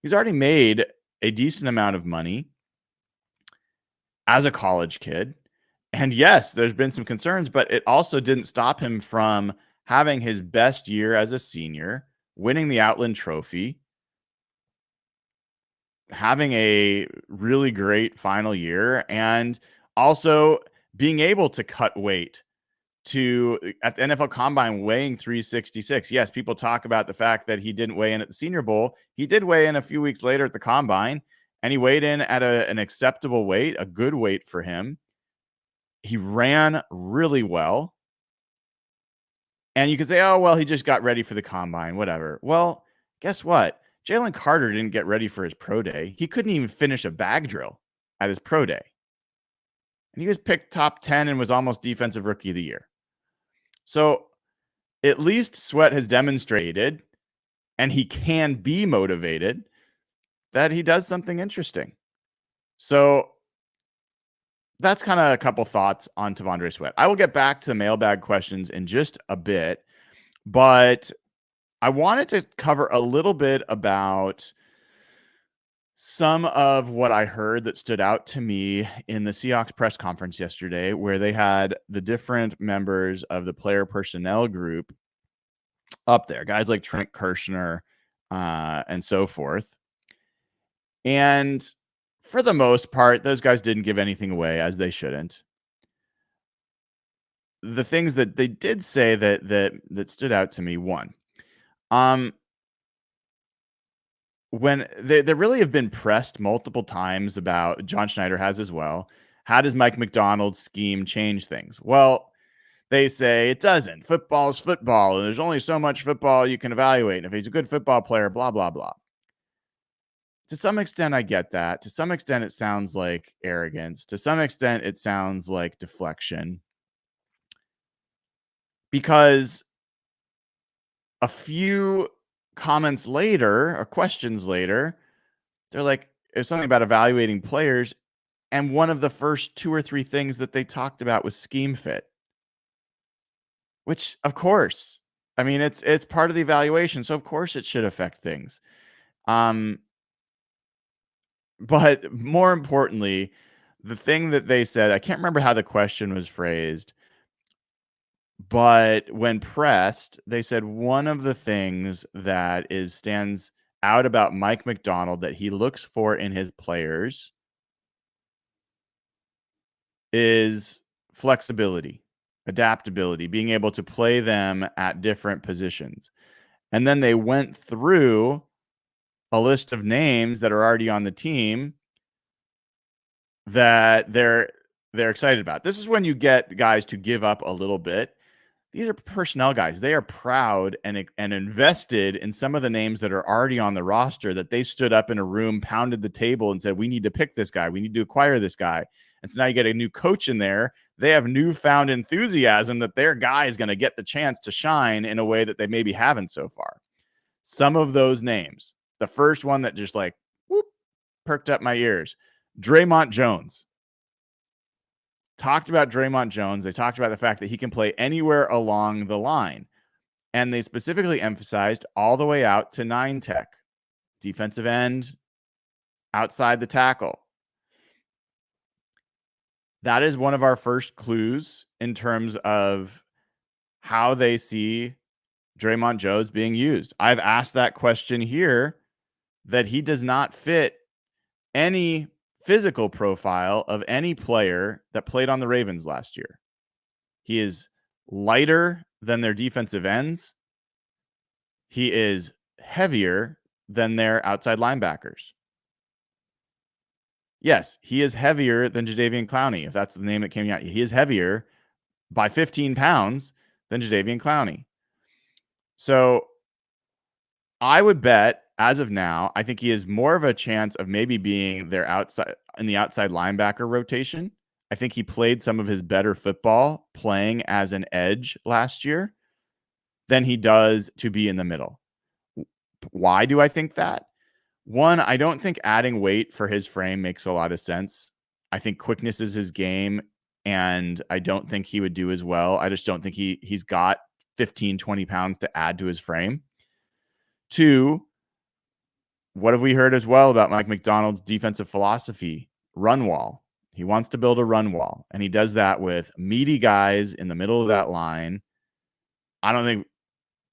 He's already made a decent amount of money as a college kid. And yes, there's been some concerns, but it also didn't stop him from having his best year as a senior, winning the Outland Trophy, having a really great final year, and also being able to cut weight at the NFL Combine, weighing 366. Yes, people talk about the fact that he didn't weigh in at the Senior Bowl. He did weigh in a few weeks later at the Combine, and he weighed in at an acceptable weight, a good weight for him. He ran really well. And you could say, oh, well, he just got ready for the Combine, whatever. Well, guess what? Jalen Carter didn't get ready for his pro day. He couldn't even finish a bag drill at his pro day. And he was picked top 10 and was almost Defensive Rookie of the Year. So at least Sweat has demonstrated, and he can be motivated, that he does something interesting. So that's kind of a couple thoughts on Devondre Sweat. I will get back to the mailbag questions in just a bit, but I wanted to cover a little bit about some of what I heard that stood out to me in the Seahawks press conference yesterday, where they had the different members of the player personnel group up there, guys like Trent Kirshner and so forth. And for the most part, those guys didn't give anything away, as they shouldn't. The things that they did say that stood out to me, one, when they really have been pressed multiple times about, John Schneider has as well, how does Mike Macdonald's scheme change things? Well, they say it doesn't. Football is football, and there's only so much football you can evaluate. And if he's a good football player, blah, blah, blah. To some extent, I get that. To some extent, it sounds like arrogance. To some extent, it sounds like deflection. Because a few comments later, or questions later, they're like, it was something about evaluating players, and one of the first 2 or 3 things that they talked about was scheme fit. Which, of course, I mean, it's part of the evaluation, so of course it should affect things. But more importantly, the thing that they said, I can't remember how the question was phrased, but when pressed, they said one of the things that stands out about Mike Macdonald that he looks for in his players is flexibility, adaptability, being able to play them at different positions. And then they went through a list of names that are already on the team that they're excited about. This is when you get guys to give up a little bit. These are personnel guys. They are proud and invested in some of the names that are already on the roster, that they stood up in a room, pounded the table, and said, we need to pick this guy. We need to acquire this guy. And so now you get a new coach in there. They have newfound enthusiasm that their guy is going to get the chance to shine in a way that they maybe haven't so far. Some of those names, the first one that just like whoop, perked up my ears, Draymond Jones. Talked about Draymond Jones. They talked about the fact that he can play anywhere along the line. And they specifically emphasized all the way out to 9 tech, defensive end, outside the tackle. That is one of our first clues in terms of how they see Draymond Jones being used. I've asked that question here, that he does not fit any physical profile of any player that played on the Ravens last year. He is lighter than their defensive ends. He is heavier than their outside linebackers. Yes, he is heavier than Jadeveon Clowney, if that's the name that came out. He is heavier by 15 pounds than Jadeveon Clowney. So I would bet, as of now, I think he has more of a chance of maybe being their outside linebacker rotation. I think he played some of his better football playing as an edge last year than he does to be in the middle. Why do I think that? One, I don't think adding weight for his frame makes a lot of sense. I think quickness is his game, and I don't think he would do as well. I just don't think he's got 15, 20 pounds to add to his frame. 2, what have we heard as well about Mike Macdonald's defensive philosophy? Run wall. He wants to build a run wall, and he does that with meaty guys in the middle of that line. I don't think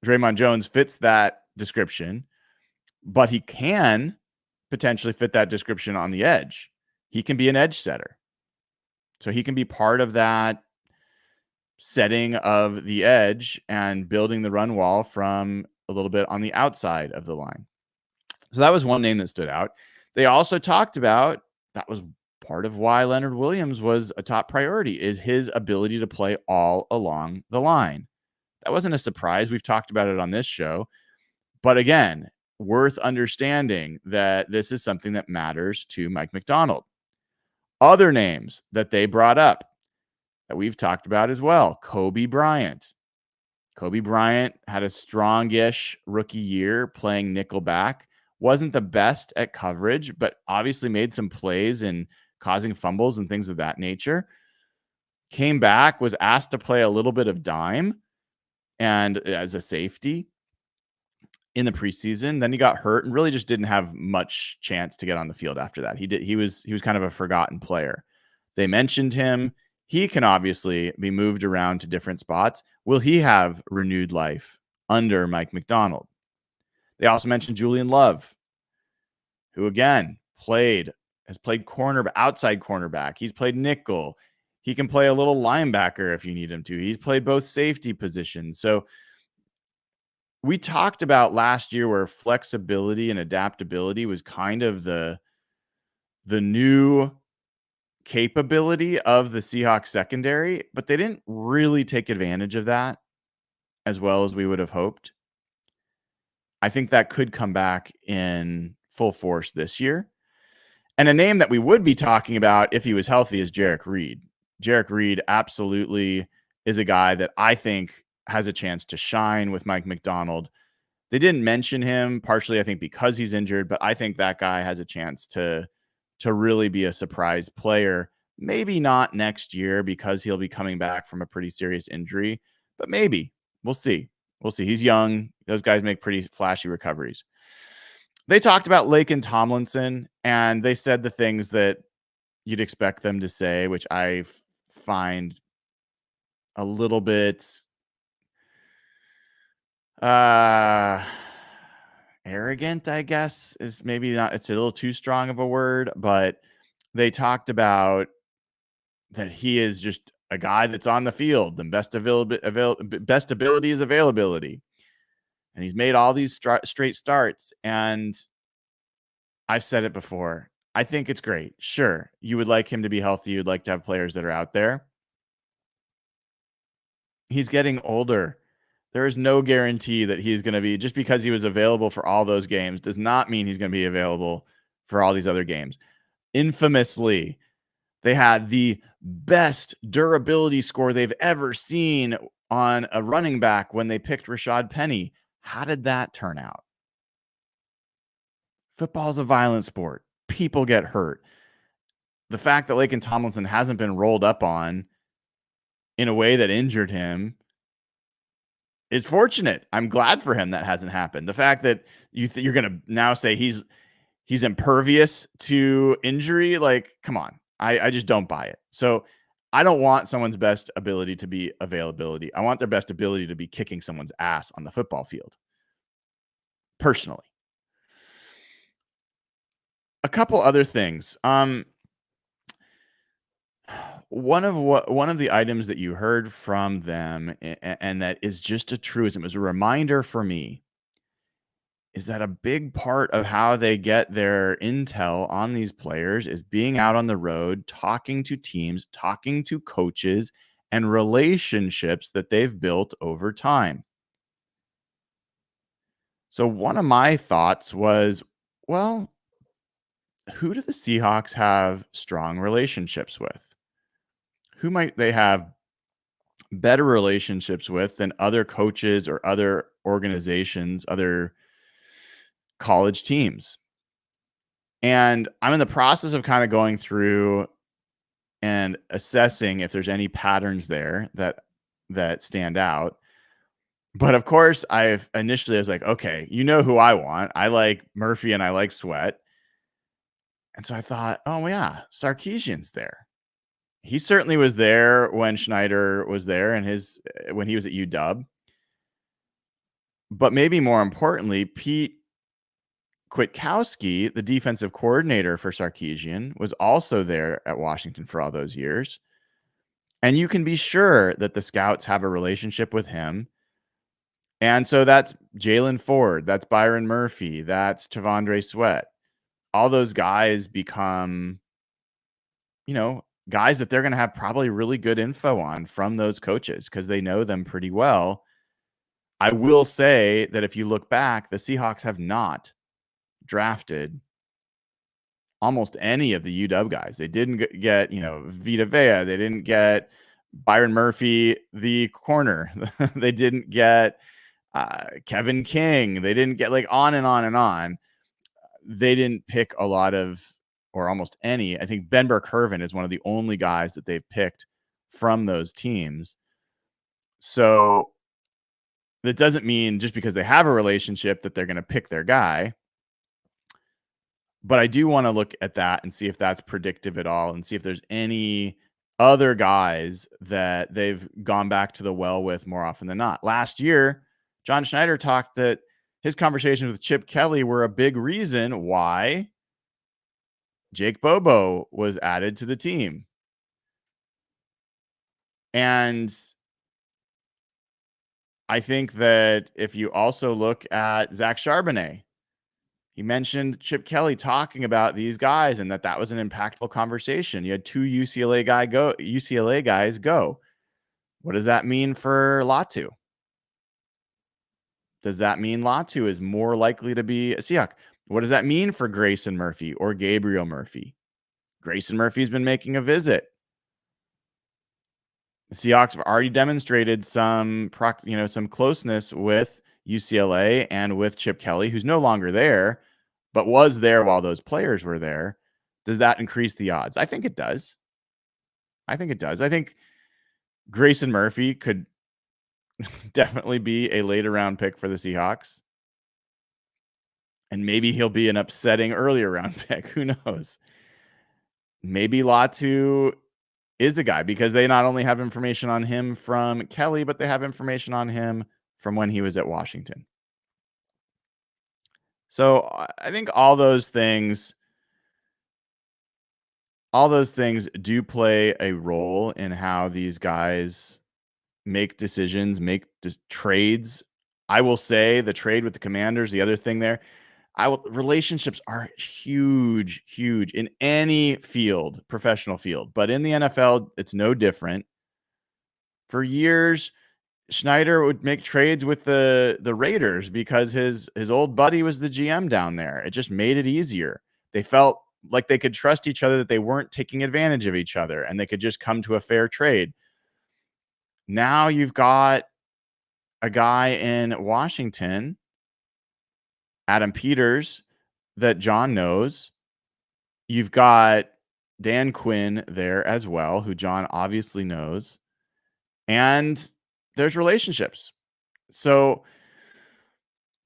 Draymond Jones fits that description, but he can potentially fit that description on the edge. He can be an edge setter. So he can be part of that setting of the edge and building the run wall from a little bit on the outside of the line. So that was one name that stood out. They also talked about, that was part of why Leonard Williams was a top priority, is his ability to play all along the line. That wasn't a surprise. We've talked about it on this show. But again, worth understanding that this is something that matters to Mike Macdonald. Other names that they brought up that we've talked about as well, Kobe Bryant. Kobe Bryant had a strong-ish rookie year playing nickelback. Wasn't the best at coverage, but obviously made some plays and causing fumbles and things of that nature. Came back, was asked to play a little bit of dime and as a safety in the preseason. Then he got hurt and really just didn't have much chance to get on the field after that. He was kind of a forgotten player. They mentioned him. He can obviously be moved around to different spots. Will he have renewed life under Mike Macdonald? They also mentioned Julian Love, who again has played outside cornerback. He's played nickel. He can play a little linebacker if you need him to. He's played both safety positions. So we talked about last year where flexibility and adaptability was kind of the new capability of the Seahawks secondary, but they didn't really take advantage of that as well as we would have hoped. I think that could come back in full force this year. And a name that we would be talking about if he was healthy is Jarek Reed. Jarek Reed absolutely is a guy that I think has a chance to shine with Mike Macdonald. They didn't mention him, partially I think because he's injured, but I think that guy has a chance to really be a surprise player. Maybe not next year because he'll be coming back from a pretty serious injury, but maybe. We'll see. We'll see. He's young. Those guys make pretty flashy recoveries. They talked about Laken Tomlinson, and they said the things that you'd expect them to say, which I find a little bit arrogant, I guess, is maybe not. It's a little too strong of a word, but they talked about that he is just a guy that's on the field. And best ability is availability. And he's made all these straight starts. And I've said it before. I think it's great. Sure, you would like him to be healthy. You'd like to have players that are out there. He's getting older. There is no guarantee that he's going to be, just because he was available for all those games does not mean he's going to be available for all these other games. Infamously, they had the best durability score they've ever seen on a running back when they picked Rashad Penny. How did that turn out? Football's a violent sport. People get hurt. The fact that Laken Tomlinson hasn't been rolled up on in a way that injured him is fortunate. I'm glad for him that hasn't happened. The fact that you're going to now say he's impervious to injury, like, come on. I just don't buy it. So I don't want someone's best ability to be availability. I want their best ability to be kicking someone's ass on the football field. Personally. A couple other things. One of the items that you heard from them, and that is just a truism, is a reminder for me, is that a big part of how they get their intel on these players is being out on the road, talking to teams, talking to coaches, and relationships that they've built over time. So one of my thoughts was, well, who do the Seahawks have strong relationships with? Who might they have better relationships with than other coaches or other organizations, other college teams? And I'm in the process of kind of going through and assessing if there's any patterns there that stand out. But of course, I was like, okay, you know who I want. I like Murphy and I like Sweat. And so I thought, oh yeah, Sarkisian's there. He certainly was there when Schneider was there and when he was at UW. But maybe more importantly, Pete Kwiatkowski, the defensive coordinator for Sarkisian, was also there at Washington for all those years. And you can be sure that the scouts have a relationship with him. And so that's Jalen Ford, that's Byron Murphy, that's Tavondre Sweat. All those guys become, guys that they're going to have probably really good info on from those coaches because they know them pretty well. I will say that if you look back, the Seahawks have not drafted almost any of the UW guys. They didn't get, Vita Vea. They didn't get Byron Murphy, the corner. They didn't get Kevin King. They didn't get on and on and on. They didn't pick a lot of, or almost any. I think Ben Burke-Hervin is one of the only guys that they've picked from those teams. So that doesn't mean just because they have a relationship that they're going to pick their guy. But I do want to look at that and see if that's predictive at all and see if there's any other guys that they've gone back to the well with more often than not. Last year, John Schneider talked that his conversations with Chip Kelly were a big reason why Jake Bobo was added to the team. And I think that if you also look at Zach Charbonnet, he mentioned Chip Kelly talking about these guys and that was an impactful conversation. You had two UCLA guys go. What does that mean for Latu? Does that mean Latu is more likely to be a Seahawk? What does that mean for Grayson Murphy or Gabriel Murphy? Grayson Murphy's been making a visit. The Seahawks have already demonstrated some closeness with UCLA and with Chip Kelly, who's no longer there, but was there while those players were there. Does that increase the odds? I think it does. I think Grayson Murphy could definitely be a later round pick for the Seahawks. And maybe he'll be an upsetting earlier round pick. Who knows? Maybe Latu is the guy because they not only have information on him from Kelly, but they have information on him from when he was at Washington. So I think all those things do play a role in how these guys make decisions, make trades. I will say the trade with the Commanders, the other thing there, relationships are huge in any field, professional field, but in the NFL, it's no different. For years, Schneider would make trades with the Raiders because his old buddy was the GM down there. It just made it easier. They felt like they could trust each other, that they weren't taking advantage of each other, and they could just come to a fair trade. Now you've got a guy in Washington, Adam Peters, that John knows. You've got Dan Quinn there as well, who John obviously knows. And there's relationships. So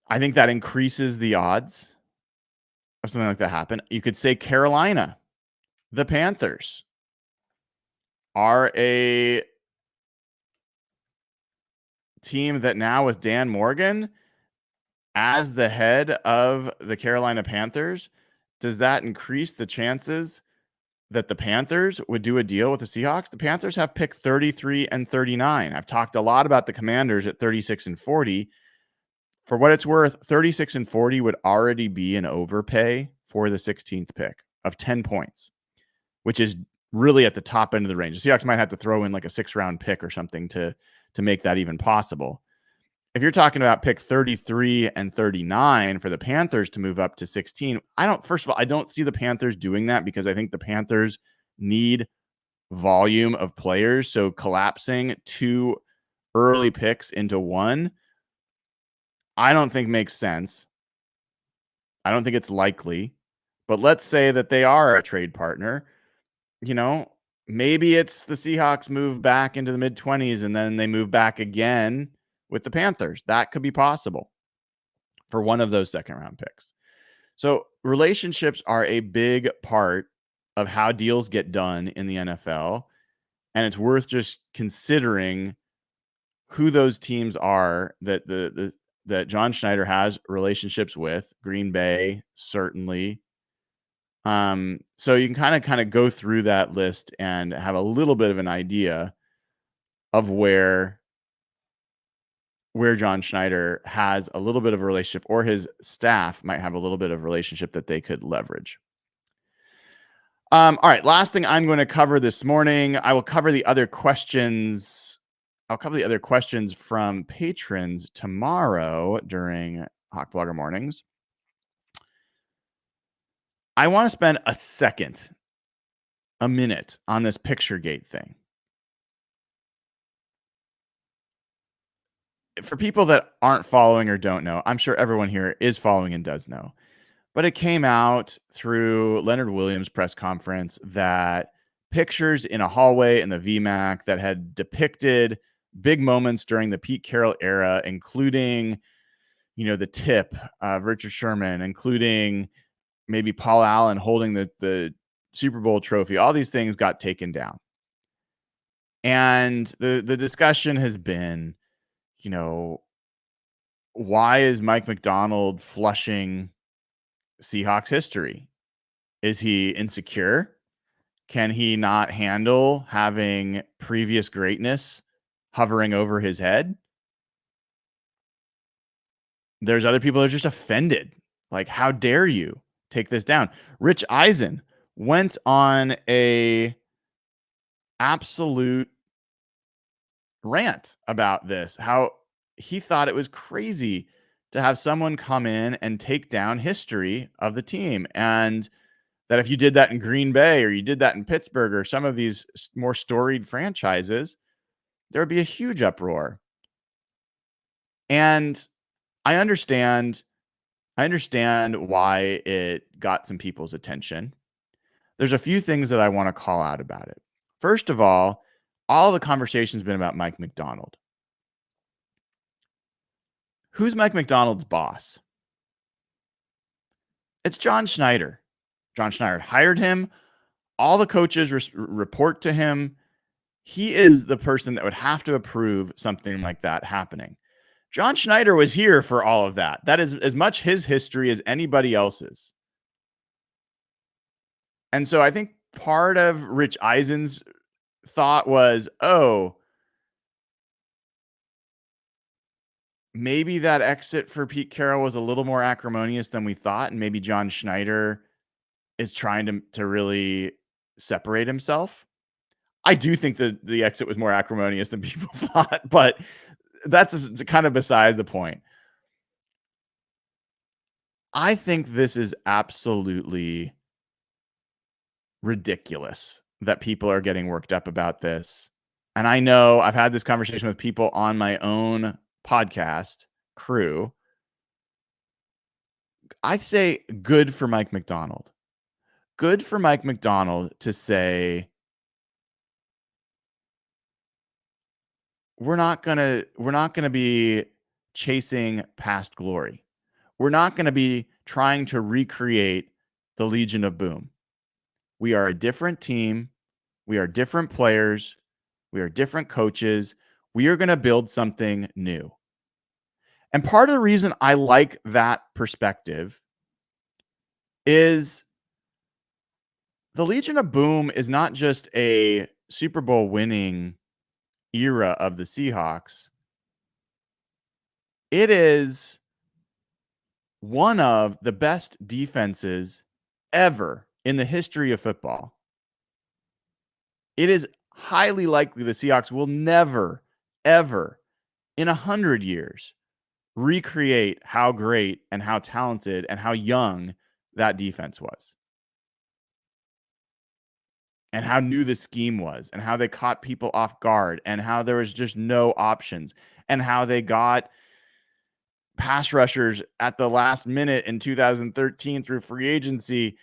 I think that increases the odds of something like that happen. You could say Carolina, the Panthers, are a team that now with Dan Morgan as the head of the Carolina Panthers, does that increase the chances that the Panthers would do a deal with the Seahawks? The Panthers have picked 33 and 39. I've talked a lot about the Commanders at 36 and 40. For what it's worth, 36 and 40 would already be an overpay for the 16th pick of 10 points, which is really at the top end of the range. The Seahawks might have to throw in like a 6-round pick or something to make that even possible. If you're talking about pick 33 and 39 for the Panthers to move up to 16, I don't see the Panthers doing that because I think the Panthers need volume of players. So collapsing 2 early picks into 1, I don't think makes sense. I don't think it's likely. But let's say that they are a trade partner. maybe it's the Seahawks move back into the mid-20s and then they move back again with the Panthers. That could be possible for one of those second-round picks. So relationships are a big part of how deals get done in the NFL, and it's worth just considering who those teams are that that John Schneider has relationships with. Green Bay, certainly. So you can kind of go through that list and have a little bit of an idea of where John Schneider has a little bit of a relationship, or his staff might have a little bit of relationship that they could leverage. All right, last thing I'm going to cover this morning. I will cover the other questions. I'll cover the other questions from patrons tomorrow during Hawk Blogger Mornings. I want to spend a minute on this PictureGate thing. For people that aren't following or don't know, I'm sure everyone here is following and does know, but it came out through Leonard Williams' press conference that pictures in a hallway in the VMAC that had depicted big moments during the Pete Carroll era, including, the tip of Richard Sherman, including maybe Paul Allen holding the Super Bowl trophy. All these things got taken down. And the discussion has been, why is Mike Macdonald flushing Seahawks history? Is he insecure? Can he not handle having previous greatness hovering over his head? There's other people that are just offended. Like, how dare you take this down? Rich Eisen went on a absolute rant about this, how he thought it was crazy to have someone come in and take down history of the team, and that if you did that in Green Bay or you did that in Pittsburgh or some of these more storied franchises, there would be a huge uproar. And I understand why it got some people's attention. There's a few things that I want to call out about it. First of all the conversation's been about Mike Macdonald. Who's Mike Macdonald's boss? It's John Schneider. John Schneider hired him. All the coaches report to him. He is the person that would have to approve something like that happening. John Schneider was here for all of that. That is as much his history as anybody else's. And so I think part of Rich Eisen's thought was, maybe that exit for Pete Carroll was a little more acrimonious than we thought, and maybe John Schneider is trying to really separate himself. I do think that the exit was more acrimonious than people thought, but that's kind of beside the point. I think this is absolutely ridiculous that people are getting worked up about this. And I know I've had this conversation with people on my own podcast crew. I say good for Mike Macdonald. Good for Mike Macdonald to say, we're not gonna be chasing past glory. We're not gonna be trying to recreate the Legion of Boom. We are a different team. We are different players. We are different coaches. We are going to build something new. And part of the reason I like that perspective is the Legion of Boom is not just a Super Bowl winning era of the Seahawks. It is one of the best defenses ever in the history of football. It is highly likely the Seahawks will never, ever in 100 years recreate how great and how talented and how young that defense was, and how new the scheme was, and how they caught people off guard, and how there was just no options, and how they got pass rushers at the last minute in 2013 through free agency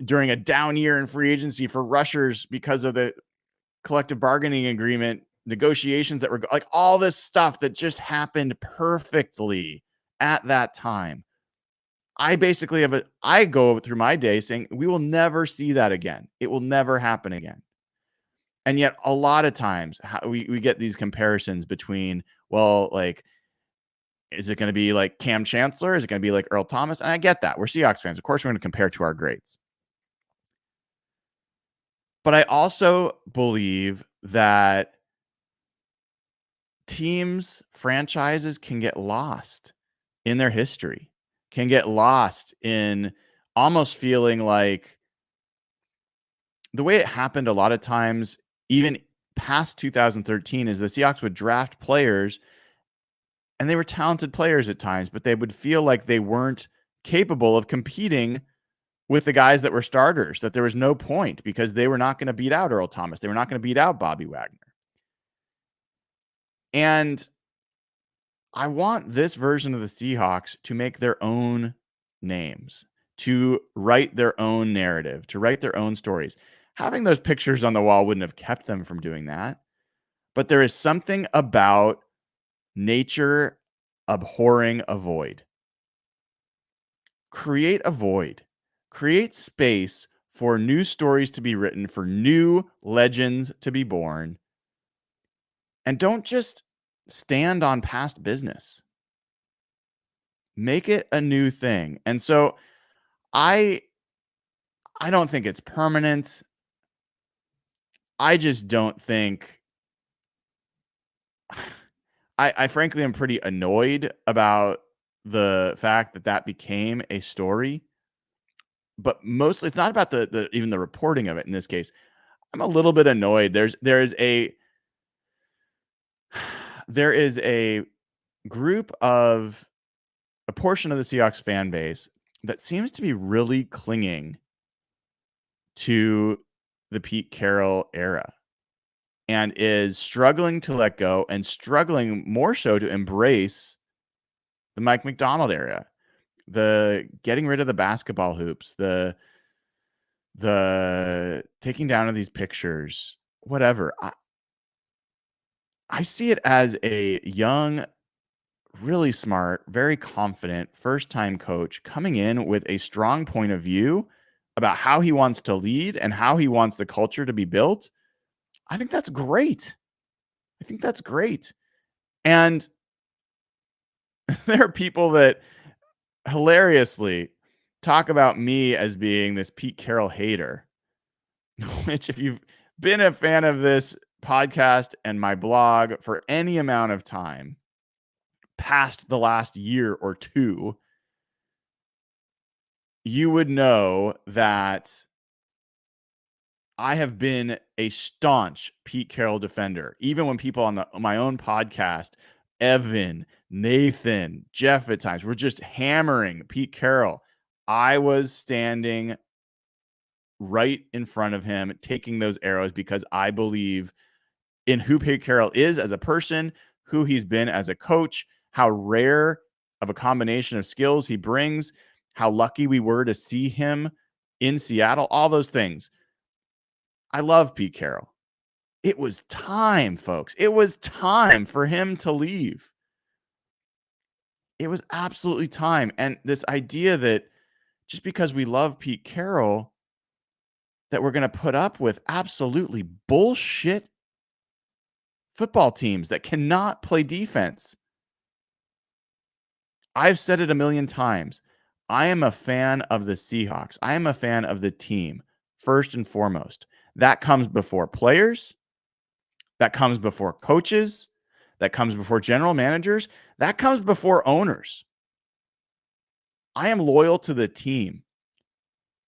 during a down year in free agency for rushers because of the collective bargaining agreement negotiations that were like all this stuff that just happened perfectly at that time. I basically I go through my day saying we will never see that again. It will never happen again. And yet a lot of times we get these comparisons between, well, like, is it going to be like Cam Chancellor? Is it going to be like Earl Thomas? And I get that. We're Seahawks fans. Of course, we're going to compare to our greats. But I also believe that teams, franchises can get lost in their history, can get lost in almost feeling like the way it happened a lot of times, even past 2013, is the Seahawks would draft players and they were talented players at times, but they would feel like they weren't capable of competing with the guys that were starters, that there was no point because they were not going to beat out Earl Thomas. They were not going to beat out Bobby Wagner. And I want this version of the Seahawks to make their own names, to write their own narrative, to write their own stories. Having those pictures on the wall wouldn't have kept them from doing that. But there is something about nature abhorring a void. Create a void. Create space for new stories to be written, for new legends to be born. And don't just stand on past business. Make it a new thing. And so I don't think it's permanent. I just don't think I frankly am pretty annoyed about the fact that that became a story. But mostly it's not about the even the reporting of it in this case. I'm a little bit annoyed. There is a group of a portion of the Seahawks fan base that seems to be really clinging to the Pete Carroll era and is struggling to let go and struggling more so to embrace the Mike McDonald era, the getting rid of the basketball hoops, the taking down of these pictures, whatever. I see it as a young, really smart, very confident first-time coach coming in with a strong point of view about how he wants to lead and how he wants the culture to be built. I think that's great. And there are people that hilariously talk about me as being this Pete Carroll hater, which if you've been a fan of this podcast and my blog for any amount of time past the last year or two, you would know that I have been a staunch Pete Carroll defender. Even when people on my own podcast, Evan, Nathan, Jeff at times, were just hammering Pete Carroll, I was standing right in front of him, taking those arrows because I believe in who Pete Carroll is as a person, who he's been as a coach, how rare of a combination of skills he brings, how lucky we were to see him in Seattle, all those things. I love Pete Carroll. It was time, folks. It was time for him to leave. It was absolutely time. And this idea that just because we love Pete Carroll, that we're going to put up with absolutely bullshit football teams that cannot play defense. I've said it a million times. I am a fan of the Seahawks. I am a fan of the team, first and foremost. That comes before players. That comes before coaches. That comes before general managers. That comes before owners. I am loyal to the team.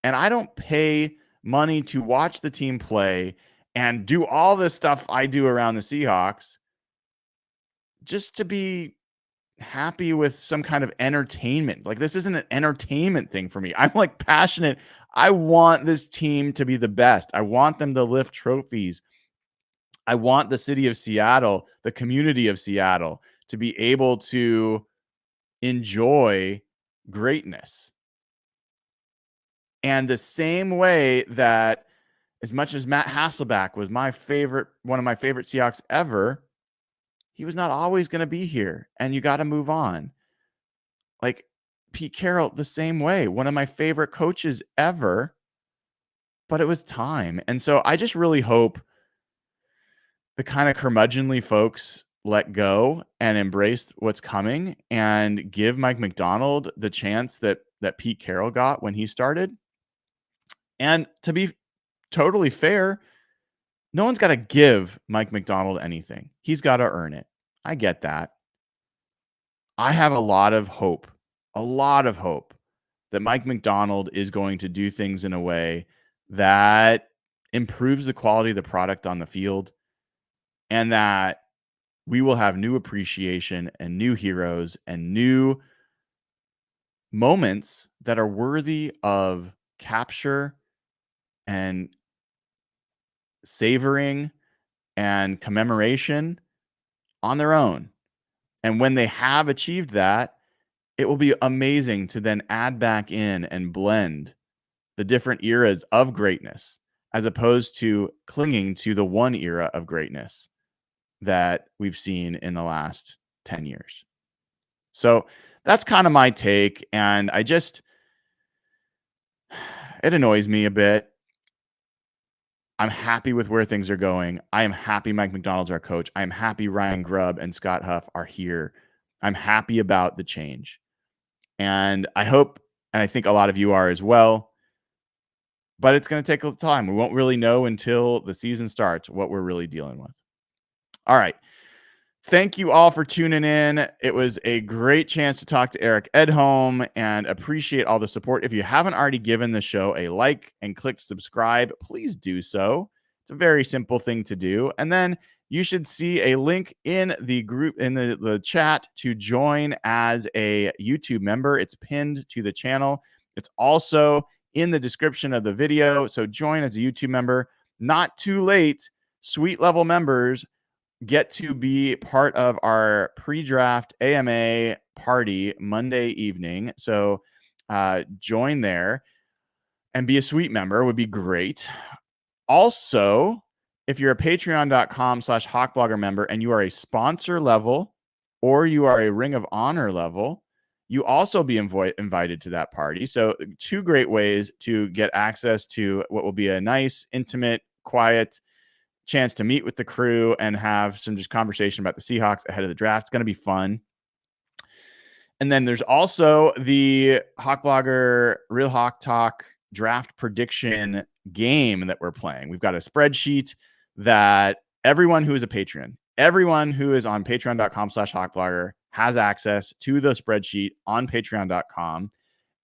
And I don't pay money to watch the team play and do all this stuff I do around the Seahawks just to be happy with some kind of entertainment. Like, this isn't an entertainment thing for me. I'm like passionate. I want this team to be the best. I want them to lift trophies. I want the city of Seattle, the community of Seattle, to be able to enjoy greatness. And the same way that as much as Matt Hasselbeck was one of my favorite Seahawks ever, he was not always going to be here, and you got to move on. Like Pete Carroll, the same way, one of my favorite coaches ever, but it was time. And so I just really hope the kind of curmudgeonly folks let go and embrace what's coming and give Mike Macdonald the chance that Pete Carroll got when he started. And to be totally fair, no one's got to give Mike Macdonald anything. He's got to earn it. I get that. I have a lot of hope that Mike Macdonald is going to do things in a way that improves the quality of the product on the field, and that we will have new appreciation and new heroes and new moments that are worthy of capture and savoring and commemoration on their own. And when they have achieved that, it will be amazing to then add back in and blend the different eras of greatness, as opposed to clinging to the one era of greatness that we've seen in the last 10 years. So that's kind of my take. And it annoys me a bit. I'm happy with where things are going. I am happy Mike Macdonald's our coach. I am happy Ryan Grubb and Scott Huff are here. I'm happy about the change. And I hope, and I think a lot of you are as well, but it's going to take a little time. We won't really know until the season starts what we're really dealing with. All right. Thank you all for tuning in. It was a great chance to talk to Eric Edholm, and appreciate all the support. If you haven't already given the show a like and click subscribe, please do so. It's a very simple thing to do. And then you should see a link in the group, in the chat, to join as a YouTube member. It's pinned to the channel. It's also in the description of the video. So join as a YouTube member. Not too late. Suite level members get to be part of our pre-draft AMA party Monday evening. So join there and be a suite member would be great. Also, if you're a patreon.com/hawkblogger member and you are a sponsor level or you are a Ring of Honor level, you also be invited to that party. So 2 great ways to get access to what will be a nice, intimate, quiet chance to meet with the crew and have some just conversation about the Seahawks ahead of the draft. It's going to be fun. And then there's also the Hawk Blogger Real Hawk Talk draft prediction game that we're playing. We've got a spreadsheet that everyone who is a patron, everyone who is on patreon.com/hawkblogger has access to the spreadsheet on patreon.com.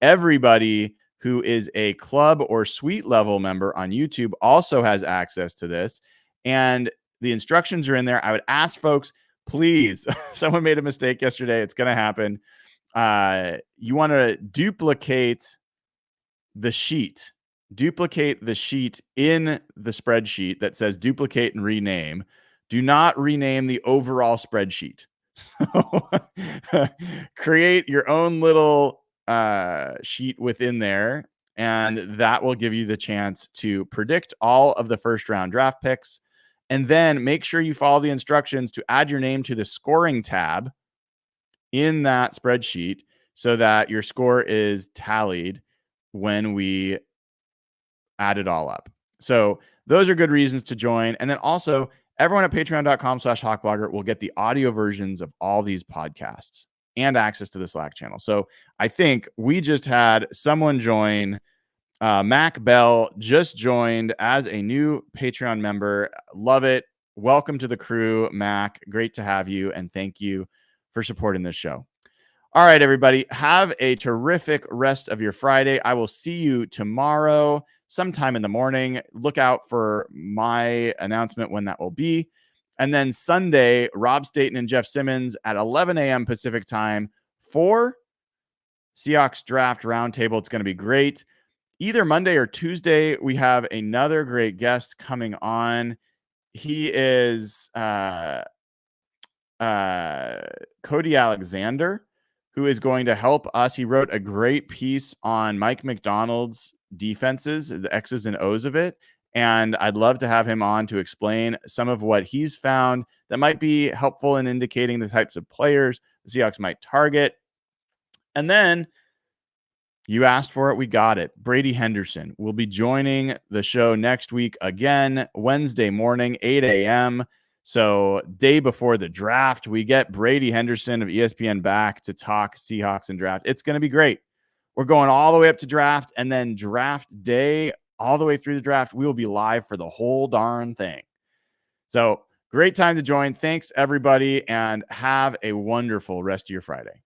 Everybody who is a club or suite level member on YouTube also has access to this. And the instructions are in there. I would ask folks, please, someone made a mistake yesterday. It's going to happen. You want to duplicate the sheet in the spreadsheet that says duplicate and rename. Do not rename the overall spreadsheet. So create your own little sheet within there, and that will give you the chance to predict all of the first round draft picks. And then make sure you follow the instructions to add your name to the scoring tab in that spreadsheet so that your score is tallied when we add it all up. So those are good reasons to join. And then also, everyone at patreon.com/hawkblogger will get the audio versions of all these podcasts and access to the Slack channel. So I think we just had someone join. Mac Bell just joined as a new Patreon member. Love it. Welcome to the crew, Mac. Great to have you. And thank you for supporting this show. All right, everybody. Have a terrific rest of your Friday. I will see you tomorrow sometime in the morning. Look out for my announcement when that will be. And then Sunday, Rob Staten and Jeff Simmons at 11 a.m. Pacific time for Seahawks Draft Roundtable. It's going to be great. Either Monday or Tuesday, we have another great guest coming on. He is Cody Alexander, who is going to help us. He wrote a great piece on Mike Macdonald's defenses, the X's and O's of it. And I'd love to have him on to explain some of what he's found that might be helpful in indicating the types of players the Seahawks might target. And then you asked for it. We got it. Brady Henderson will be joining the show next week again, Wednesday morning, 8 a.m. So day before the draft, we get Brady Henderson of ESPN back to talk Seahawks and draft. It's going to be great. We're going all the way up to draft, and then draft day, all the way through the draft, we will be live for the whole darn thing. So great time to join. Thanks, everybody, and have a wonderful rest of your Friday.